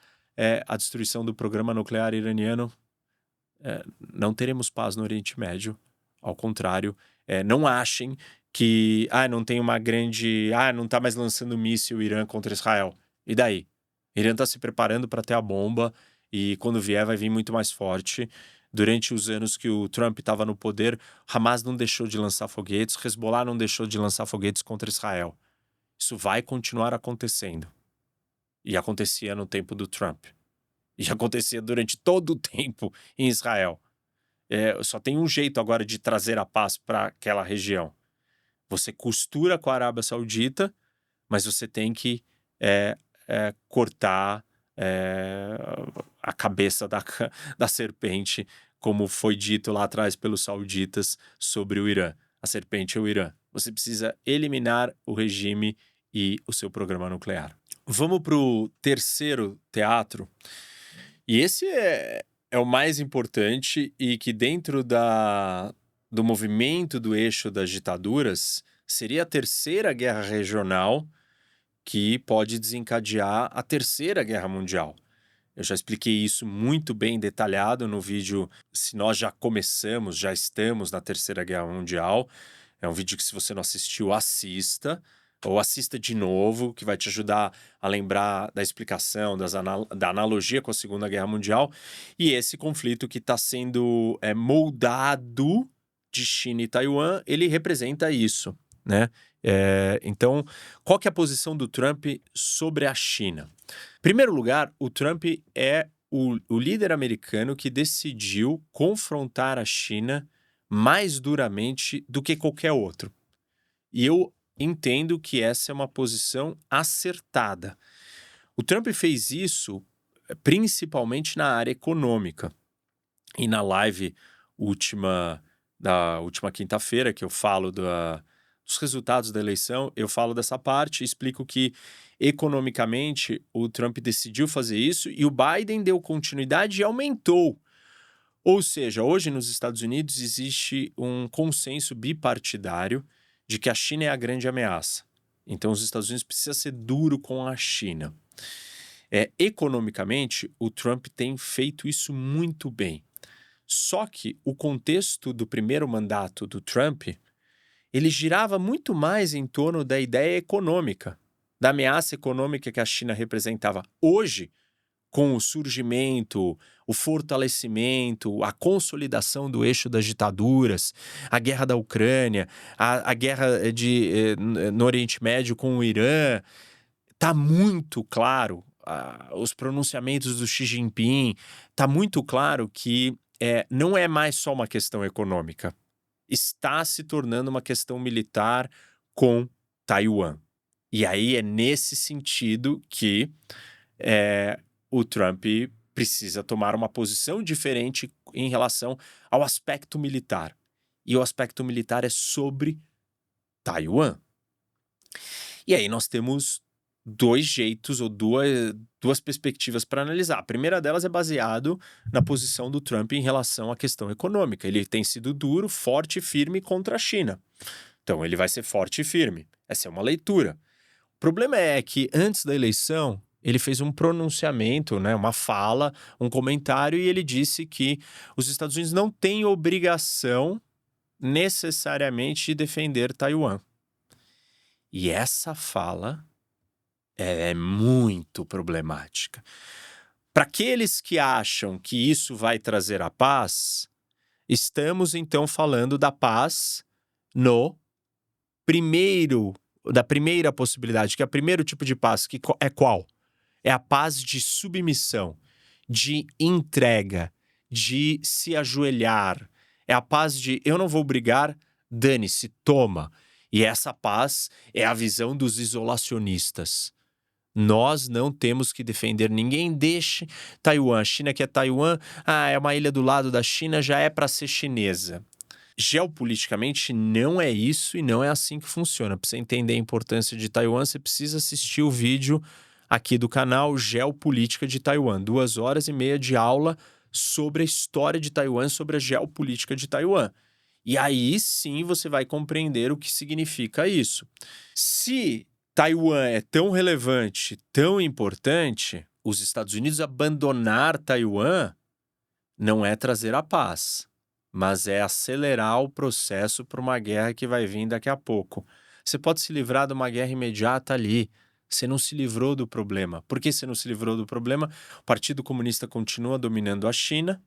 a destruição do programa nuclear iraniano, não teremos paz no Oriente Médio. Ao contrário, não achem que não tem uma grande... não está mais lançando míssil o Irã contra Israel. E daí? O Irã está se preparando para ter a bomba e quando vier vai vir muito mais forte. Durante os anos que o Trump estava no poder, Hamas não deixou de lançar foguetes, Hezbollah não deixou de lançar foguetes contra Israel. Isso vai continuar acontecendo. E acontecia no tempo do Trump. E acontecia durante todo o tempo em Israel. Só tem um jeito agora de trazer a paz para aquela região. Você costura com a Arábia Saudita, mas você tem que cortar a cabeça da serpente, como foi dito lá atrás pelos sauditas sobre o Irã. A serpente é o Irã. Você precisa eliminar o regime e o seu programa nuclear. Vamos para o terceiro teatro. E esse é o mais importante e que dentro do movimento do eixo das ditaduras seria a terceira guerra regional que pode desencadear a terceira guerra mundial. Eu já expliquei isso muito bem detalhado no vídeo Se Nós Já Começamos, Já Estamos na Terceira Guerra Mundial. É um vídeo que, se você não assistiu, assista. Ou assista de novo, que vai te ajudar a lembrar da explicação, da analogia com a Segunda Guerra Mundial. E esse conflito que está sendo moldado de China e Taiwan, ele representa isso, né? Então, qual que é a posição do Trump sobre a China? Em primeiro lugar, o Trump é o líder americano que decidiu confrontar a China mais duramente do que qualquer outro. E eu entendo que essa é uma posição acertada. O Trump fez isso principalmente na área econômica. E na live da última quinta-feira, que eu falo dos resultados da eleição, eu falo dessa parte e explico que, economicamente, o Trump decidiu fazer isso e o Biden deu continuidade e aumentou. Ou seja, hoje nos Estados Unidos existe um consenso bipartidário de que a China é a grande ameaça. Então, os Estados Unidos precisam ser duro com a China. Economicamente, o Trump tem feito isso muito bem. Só que o contexto do primeiro mandato do Trump, ele girava muito mais em torno da ideia econômica, da ameaça econômica que a China representava. Hoje, com o surgimento, o fortalecimento, a consolidação do eixo das ditaduras, a guerra da Ucrânia, a guerra no Oriente Médio com o Irã, está muito claro, os pronunciamentos do Xi Jinping, está muito claro que não é mais só uma questão econômica. Está se tornando uma questão militar com Taiwan. E aí é nesse sentido que o Trump precisa tomar uma posição diferente em relação ao aspecto militar. E o aspecto militar é sobre Taiwan. E aí nós temos dois jeitos ou duas perspectivas para analisar. A primeira delas é baseado na posição do Trump em relação à questão econômica. Ele tem sido duro, forte e firme contra a China. Então ele vai ser forte e firme. Essa é uma leitura. O problema é que antes da eleição ele fez um pronunciamento, né, uma fala, um comentário, e ele disse que os Estados Unidos não têm obrigação necessariamente de defender Taiwan. E essa fala é muito problemática. Para aqueles que acham que isso vai trazer a paz, estamos então falando da paz da primeira possibilidade, que é o primeiro tipo de paz, que é qual? É a paz de submissão, de entrega, de se ajoelhar. É a paz de eu não vou brigar, dane-se, toma. E essa paz é a visão dos isolacionistas. Nós não temos que defender ninguém, deixe Taiwan. A China quer Taiwan, é uma ilha do lado da China, já é para ser chinesa. Geopoliticamente não é isso e não é assim que funciona. Para você entender a importância de Taiwan, você precisa assistir o vídeo aqui do canal Geopolítica de Taiwan. 2h30 de aula sobre a história de Taiwan, sobre a geopolítica de Taiwan. E aí sim você vai compreender o que significa isso. Se Taiwan é tão relevante, tão importante, os Estados Unidos abandonar Taiwan não é trazer a paz, mas é acelerar o processo para uma guerra que vai vir daqui a pouco. Você pode se livrar de uma guerra imediata ali. Você não se livrou do problema. Por que você não se livrou do problema? O Partido Comunista continua dominando a China.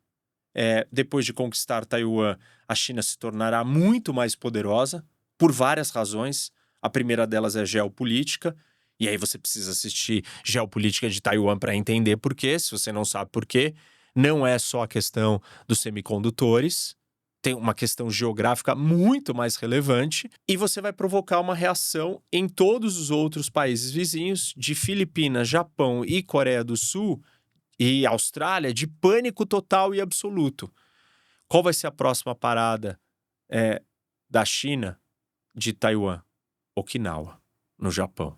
Depois de conquistar Taiwan, a China se tornará muito mais poderosa por várias razões. A primeira delas é geopolítica. E aí você precisa assistir Geopolítica de Taiwan para entender por quê, se você não sabe por quê. Não é só a questão dos semicondutores. Tem uma questão geográfica muito mais relevante e você vai provocar uma reação em todos os outros países vizinhos, de Filipinas, Japão e Coreia do Sul e Austrália, de pânico total e absoluto. Qual vai ser a próxima parada da China de Taiwan? Okinawa, no Japão.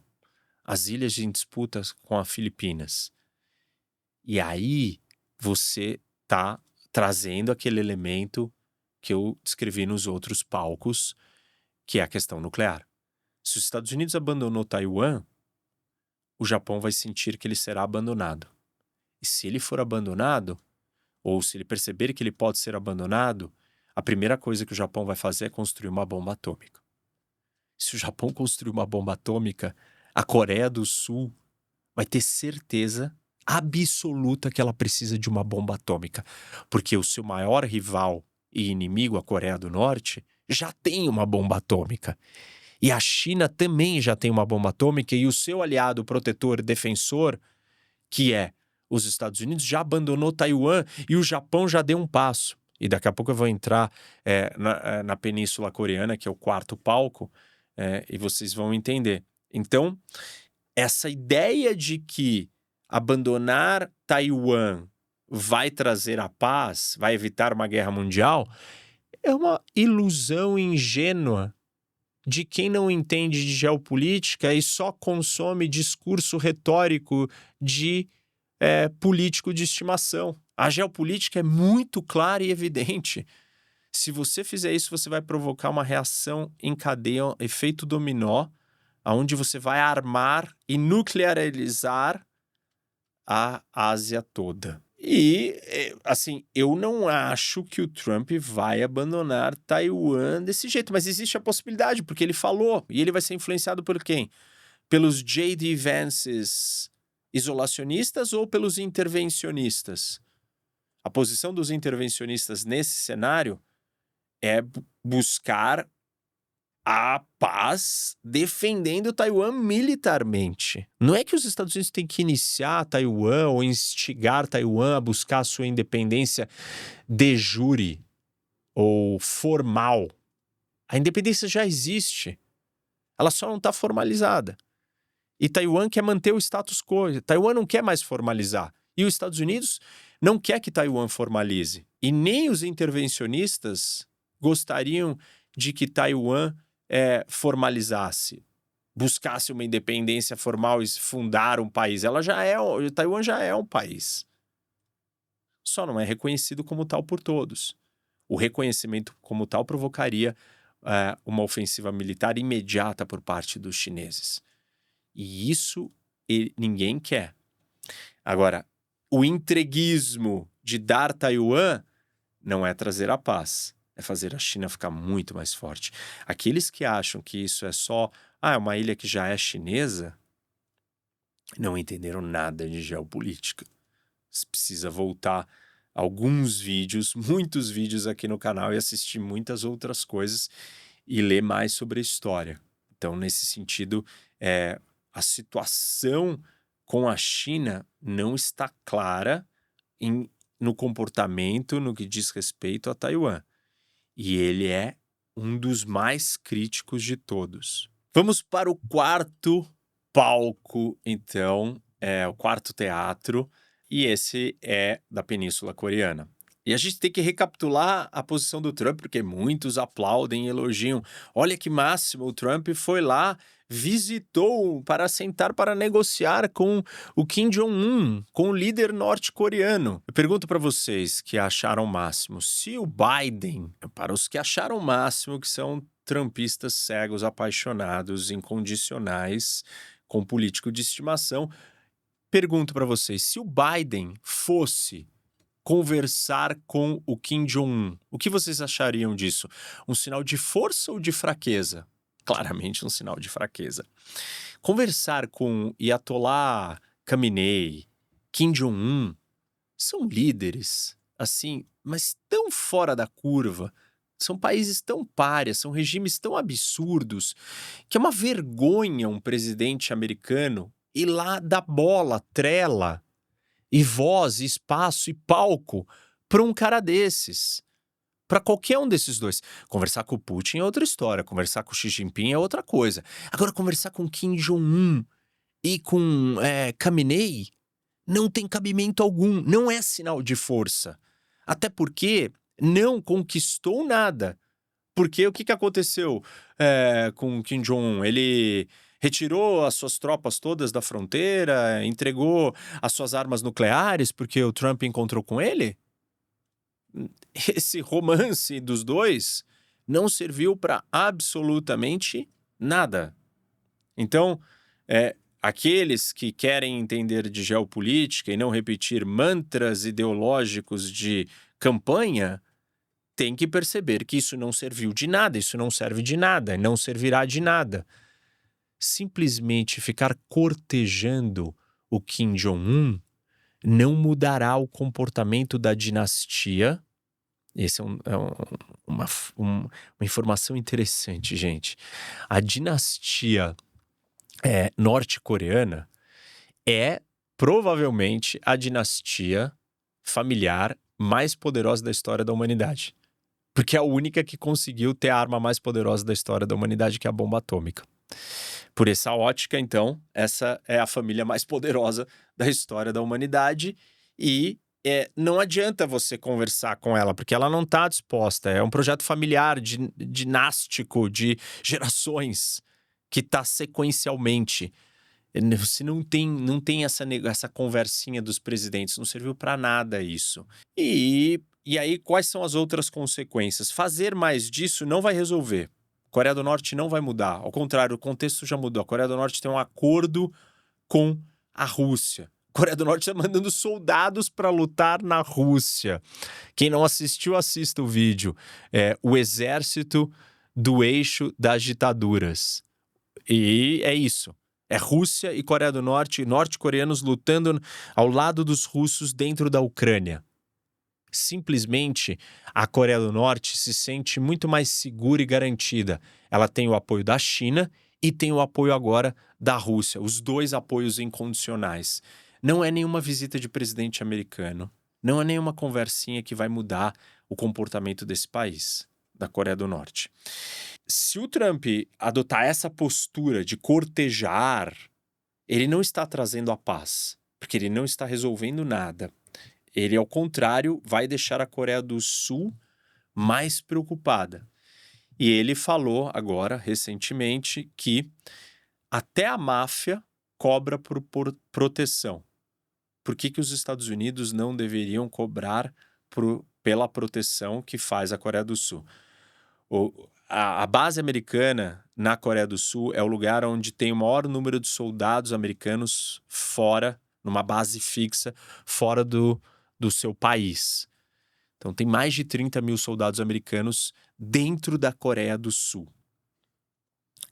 As ilhas em disputa com as Filipinas. E aí você está trazendo aquele elemento que eu descrevi nos outros palcos, que é a questão nuclear. Se os Estados Unidos abandonou Taiwan, o Japão vai sentir que ele será abandonado. E se ele for abandonado, ou se ele perceber que ele pode ser abandonado, a primeira coisa que o Japão vai fazer é construir uma bomba atômica. Se o Japão construir uma bomba atômica, a Coreia do Sul vai ter certeza absoluta que ela precisa de uma bomba atômica, porque o seu maior rival e inimigo, a Coreia do Norte, já tem uma bomba atômica. E a China também já tem uma bomba atômica e o seu aliado protetor defensor, que é os Estados Unidos, já abandonou Taiwan e o Japão já deu um passo. E daqui a pouco eu vou entrar na Península Coreana, que é o quarto palco, e vocês vão entender. Então, essa ideia de que abandonar Taiwan vai trazer a paz, vai evitar uma guerra mundial, é uma ilusão ingênua de quem não entende de geopolítica e só consome discurso retórico de político de estimação. A geopolítica é muito clara e evidente. Se você fizer isso, você vai provocar uma reação em cadeia, um efeito dominó, onde você vai armar e nuclearizar a Ásia toda. E, assim, eu não acho que o Trump vai abandonar Taiwan desse jeito, mas existe a possibilidade, porque ele falou, e ele vai ser influenciado por quem? Pelos J.D. Vances isolacionistas ou pelos intervencionistas? A posição dos intervencionistas nesse cenário é buscar a paz defendendo Taiwan militarmente. Não é que os Estados Unidos têm que iniciar Taiwan ou instigar Taiwan a buscar a sua independência de jure ou formal. A independência já existe. Ela só não está formalizada. E Taiwan quer manter o status quo. Taiwan não quer mais formalizar. E os Estados Unidos não quer que Taiwan formalize. E nem os intervencionistas gostariam de que Taiwan formalizasse, buscasse uma independência formal e fundar um país. Taiwan já é um país. Só não é reconhecido como tal por todos. O reconhecimento como tal provocaria uma ofensiva militar imediata por parte dos chineses. E isso ninguém quer. Agora, o entreguismo de dar Taiwan não é trazer a paz. É fazer a China ficar muito mais forte. Aqueles que acham que isso é só uma ilha que já é chinesa, não entenderam nada de geopolítica. Você precisa voltar alguns vídeos, muitos vídeos aqui no canal e assistir muitas outras coisas e ler mais sobre a história. Então, nesse sentido, a situação com a China não está clara no comportamento no que diz respeito a Taiwan. E ele é um dos mais críticos de todos. Vamos para o quarto palco, então, o quarto teatro, e esse é da Península Coreana. E a gente tem que recapitular a posição do Trump, porque muitos aplaudem e elogiam. Olha que máximo, o Trump foi lá, visitou para sentar para negociar com o Kim Jong-un, com o líder norte-coreano. Eu pergunto para vocês que acharam o máximo, se o Biden, para os que acharam o máximo, que são trumpistas cegos, apaixonados, incondicionais, com político de estimação, pergunto para vocês, se o Biden fosse conversar com o Kim Jong-un, o que vocês achariam disso? Um sinal de força ou de fraqueza? Claramente um sinal de fraqueza. Conversar com Ayatollah Khamenei, Kim Jong-un, são líderes, assim, mas tão fora da curva, são países tão párias, são regimes tão absurdos, que é uma vergonha um presidente americano ir lá dar bola, trela, e voz, espaço e palco para um cara desses. Para qualquer um desses dois. Conversar com o Putin é outra história, conversar com o Xi Jinping é outra coisa. Agora, conversar com Kim Jong-un e com Khamenei não tem cabimento algum, não é sinal de força. Até porque não conquistou nada. Porque o que aconteceu com Kim Jong-un? Ele retirou as suas tropas todas da fronteira, entregou as suas armas nucleares porque o Trump encontrou com ele? Esse romance dos dois não serviu para absolutamente nada. Então, aqueles que querem entender de geopolítica e não repetir mantras ideológicos de campanha têm que perceber que isso não serviu de nada, isso não serve de nada, não servirá de nada. Simplesmente ficar cortejando o Kim Jong-un não mudará o comportamento da dinastia Esse uma, uma informação interessante, gente. A dinastia norte-coreana é provavelmente a dinastia familiar mais poderosa da história da humanidade. Porque é a única que conseguiu ter a arma mais poderosa da história da humanidade, que é a bomba atômica. Por essa ótica, então, essa é a família mais poderosa da história da humanidade e não adianta você conversar com ela, porque ela não está disposta. É um projeto familiar, dinástico, de gerações, que está sequencialmente. Você não tem essa conversinha dos presidentes, não serviu para nada isso. E aí, quais são as outras consequências? Fazer mais disso não vai resolver. A Coreia do Norte não vai mudar. Ao contrário, o contexto já mudou. A Coreia do Norte tem um acordo com a Rússia. A Coreia do Norte está mandando soldados para lutar na Rússia. Quem não assistiu, assista o vídeo. O exército do eixo das ditaduras. E é isso. É Rússia e Coreia do Norte, norte-coreanos lutando ao lado dos russos dentro da Ucrânia. Simplesmente, a Coreia do Norte se sente muito mais segura e garantida. Ela tem o apoio da China e tem o apoio agora da Rússia, os dois apoios incondicionais. Não é nenhuma visita de presidente americano, não é nenhuma conversinha que vai mudar o comportamento desse país, da Coreia do Norte. Se o Trump adotar essa postura de cortejar, ele não está trazendo a paz, porque ele não está resolvendo nada. Ele, ao contrário, vai deixar a Coreia do Sul mais preocupada. E ele falou agora, recentemente, que até a máfia cobra por proteção. Por que os Estados Unidos não deveriam cobrar pela proteção que faz a Coreia do Sul? A base americana na Coreia do Sul é o lugar onde tem o maior número de soldados americanos fora, numa base fixa, fora do seu país. Então tem mais de 30 mil soldados americanos dentro da Coreia do Sul.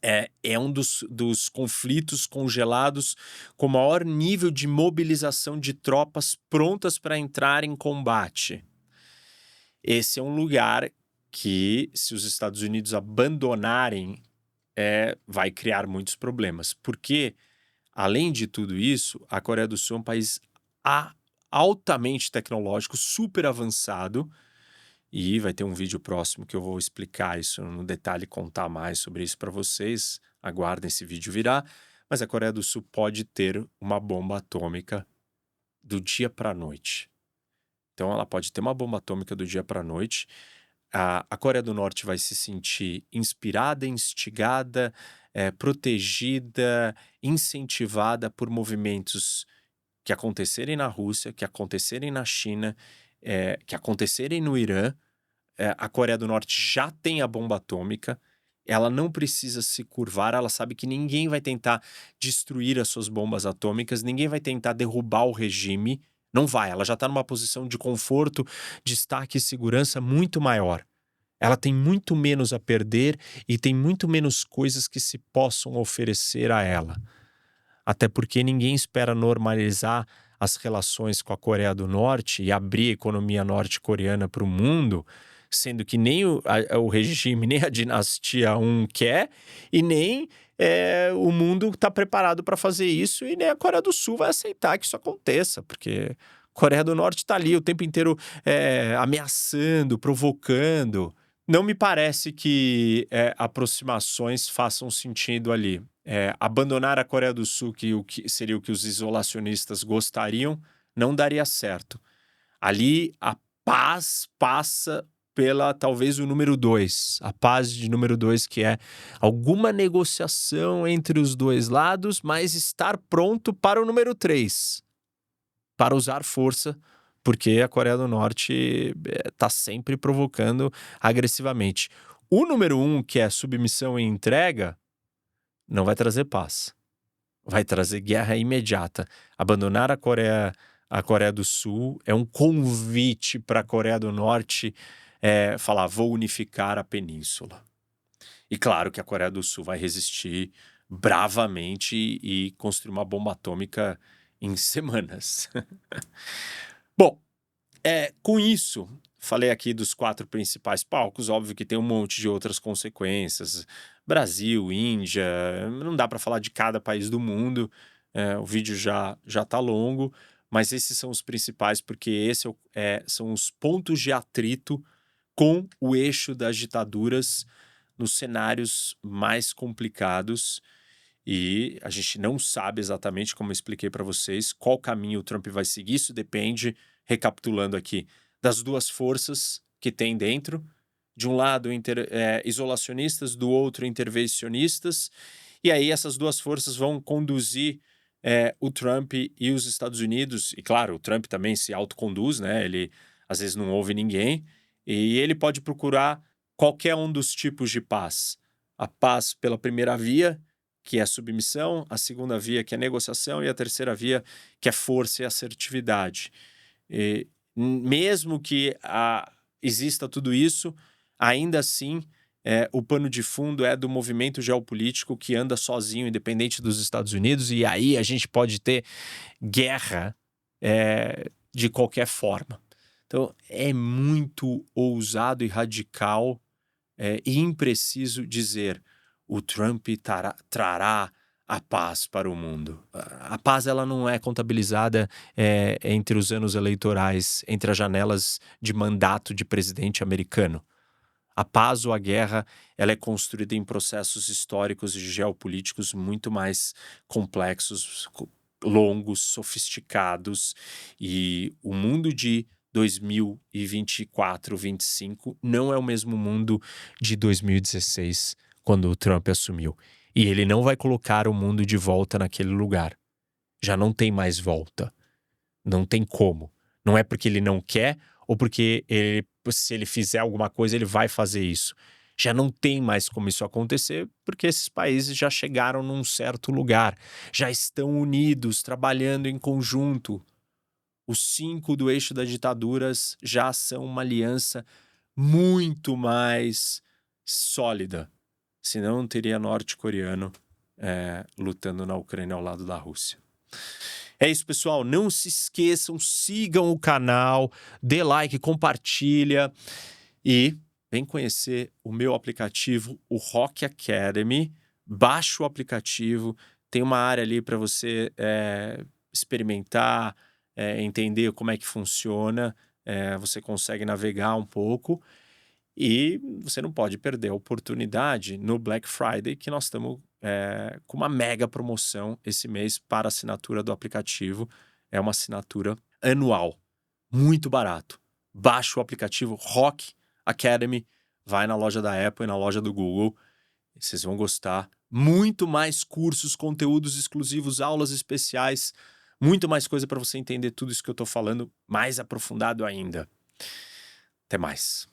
É um dos conflitos congelados com maior nível de mobilização de tropas prontas para entrar em combate. Esse é um lugar que, se os Estados Unidos abandonarem, vai criar muitos problemas. Porque, além de tudo isso, a Coreia do Sul é um país altamente tecnológico, super avançado, e vai ter um vídeo próximo que eu vou explicar isso no detalhe, contar mais sobre isso para vocês. Aguardem, esse vídeo virá. Mas a Coreia do Sul pode ter uma bomba atômica do dia para a noite. Então ela pode ter uma bomba atômica do dia para a noite. A Coreia do Norte vai se sentir inspirada, instigada, protegida, incentivada por movimentos que acontecerem na Rússia, que acontecerem na China, que acontecerem no Irã. A Coreia do Norte já tem a bomba atômica, ela não precisa se curvar, ela sabe que ninguém vai tentar destruir as suas bombas atômicas, ninguém vai tentar derrubar o regime, não vai, ela já está numa posição de conforto, destaque e segurança muito maior. Ela tem muito menos a perder e tem muito menos coisas que se possam oferecer a ela. Até porque ninguém espera normalizar as relações com a Coreia do Norte e abrir a economia norte-coreana para o mundo, sendo que nem o regime, nem a dinastia 1 quer, e nem o mundo está preparado para fazer isso, e nem a Coreia do Sul vai aceitar que isso aconteça, porque a Coreia do Norte está ali o tempo inteiro ameaçando, provocando. Não me parece que aproximações façam sentido ali. Abandonar a Coreia do Sul, que seria o que os isolacionistas gostariam, não daria certo. Ali a paz passa pela, talvez, o número 2. A paz de número 2, que é alguma negociação entre os dois lados, mas estar pronto para o número 3, para usar força, porque a Coreia do Norte está sempre provocando agressivamente. O número 1, que é submissão e entrega, não vai trazer paz. Vai trazer guerra imediata. Abandonar a Coreia do Sul é um convite para a Coreia do Norte falar, vou unificar a península. E claro que a Coreia do Sul vai resistir bravamente e construir uma bomba atômica em semanas. Bom, com isso, Falei aqui dos 4 principais palcos, óbvio que tem um monte de outras consequências. Brasil, Índia, não dá para falar de cada país do mundo, o vídeo já tá longo, mas esses são os principais, porque são os pontos de atrito com o eixo das ditaduras nos cenários mais complicados. E a gente não sabe exatamente, como eu expliquei para vocês, qual caminho o Trump vai seguir. Isso depende, recapitulando aqui, das duas forças que tem dentro. De um lado, isolacionistas, do outro, intervencionistas. E aí essas duas forças vão conduzir o Trump e os Estados Unidos. E claro, o Trump também se autoconduz, né? Ele às vezes não ouve ninguém. E ele pode procurar qualquer um dos tipos de paz. A paz pela primeira via, que é submissão, a segunda via, que é negociação, e a terceira via, que é força e assertividade. E, mesmo que exista tudo isso, ainda assim, o pano de fundo é do movimento geopolítico que anda sozinho, independente dos Estados Unidos, e aí a gente pode ter guerra de qualquer forma. Então, é muito ousado e radical e impreciso dizer o Trump trará a paz para o mundo. A paz ela não é contabilizada entre os anos eleitorais, entre as janelas de mandato de presidente americano. A paz ou a guerra ela é construída em processos históricos e geopolíticos muito mais complexos, longos, sofisticados, e o mundo de 2024, 25 não é o mesmo mundo de 2016, quando o Trump assumiu. E ele não vai colocar o mundo de volta naquele lugar. Já não tem mais volta. Não tem como. Não é porque ele não quer ou porque se ele fizer alguma coisa, ele vai fazer isso. Já não tem mais como isso acontecer, porque esses países já chegaram num certo lugar. Já estão unidos, trabalhando em conjunto. Os 5 do eixo das ditaduras já são uma aliança muito mais sólida. Senão não teria norte-coreano lutando na Ucrânia ao lado da Rússia. É isso, pessoal. Não se esqueçam, sigam o canal, dê like, compartilha e vem conhecer o meu aplicativo, o Rock Academy. Baixa o aplicativo, tem uma área ali para você experimentar, entender como é que funciona, você consegue navegar um pouco e você não pode perder a oportunidade no Black Friday, que nós estamos com uma mega promoção esse mês para a assinatura do aplicativo. É uma assinatura anual, muito barato. Baixa o aplicativo Rock Academy, vai na loja da Apple e na loja do Google, vocês vão gostar. Muito mais cursos, conteúdos exclusivos, aulas especiais, muito mais coisa para você entender tudo isso que eu estou falando, mais aprofundado ainda. Até mais.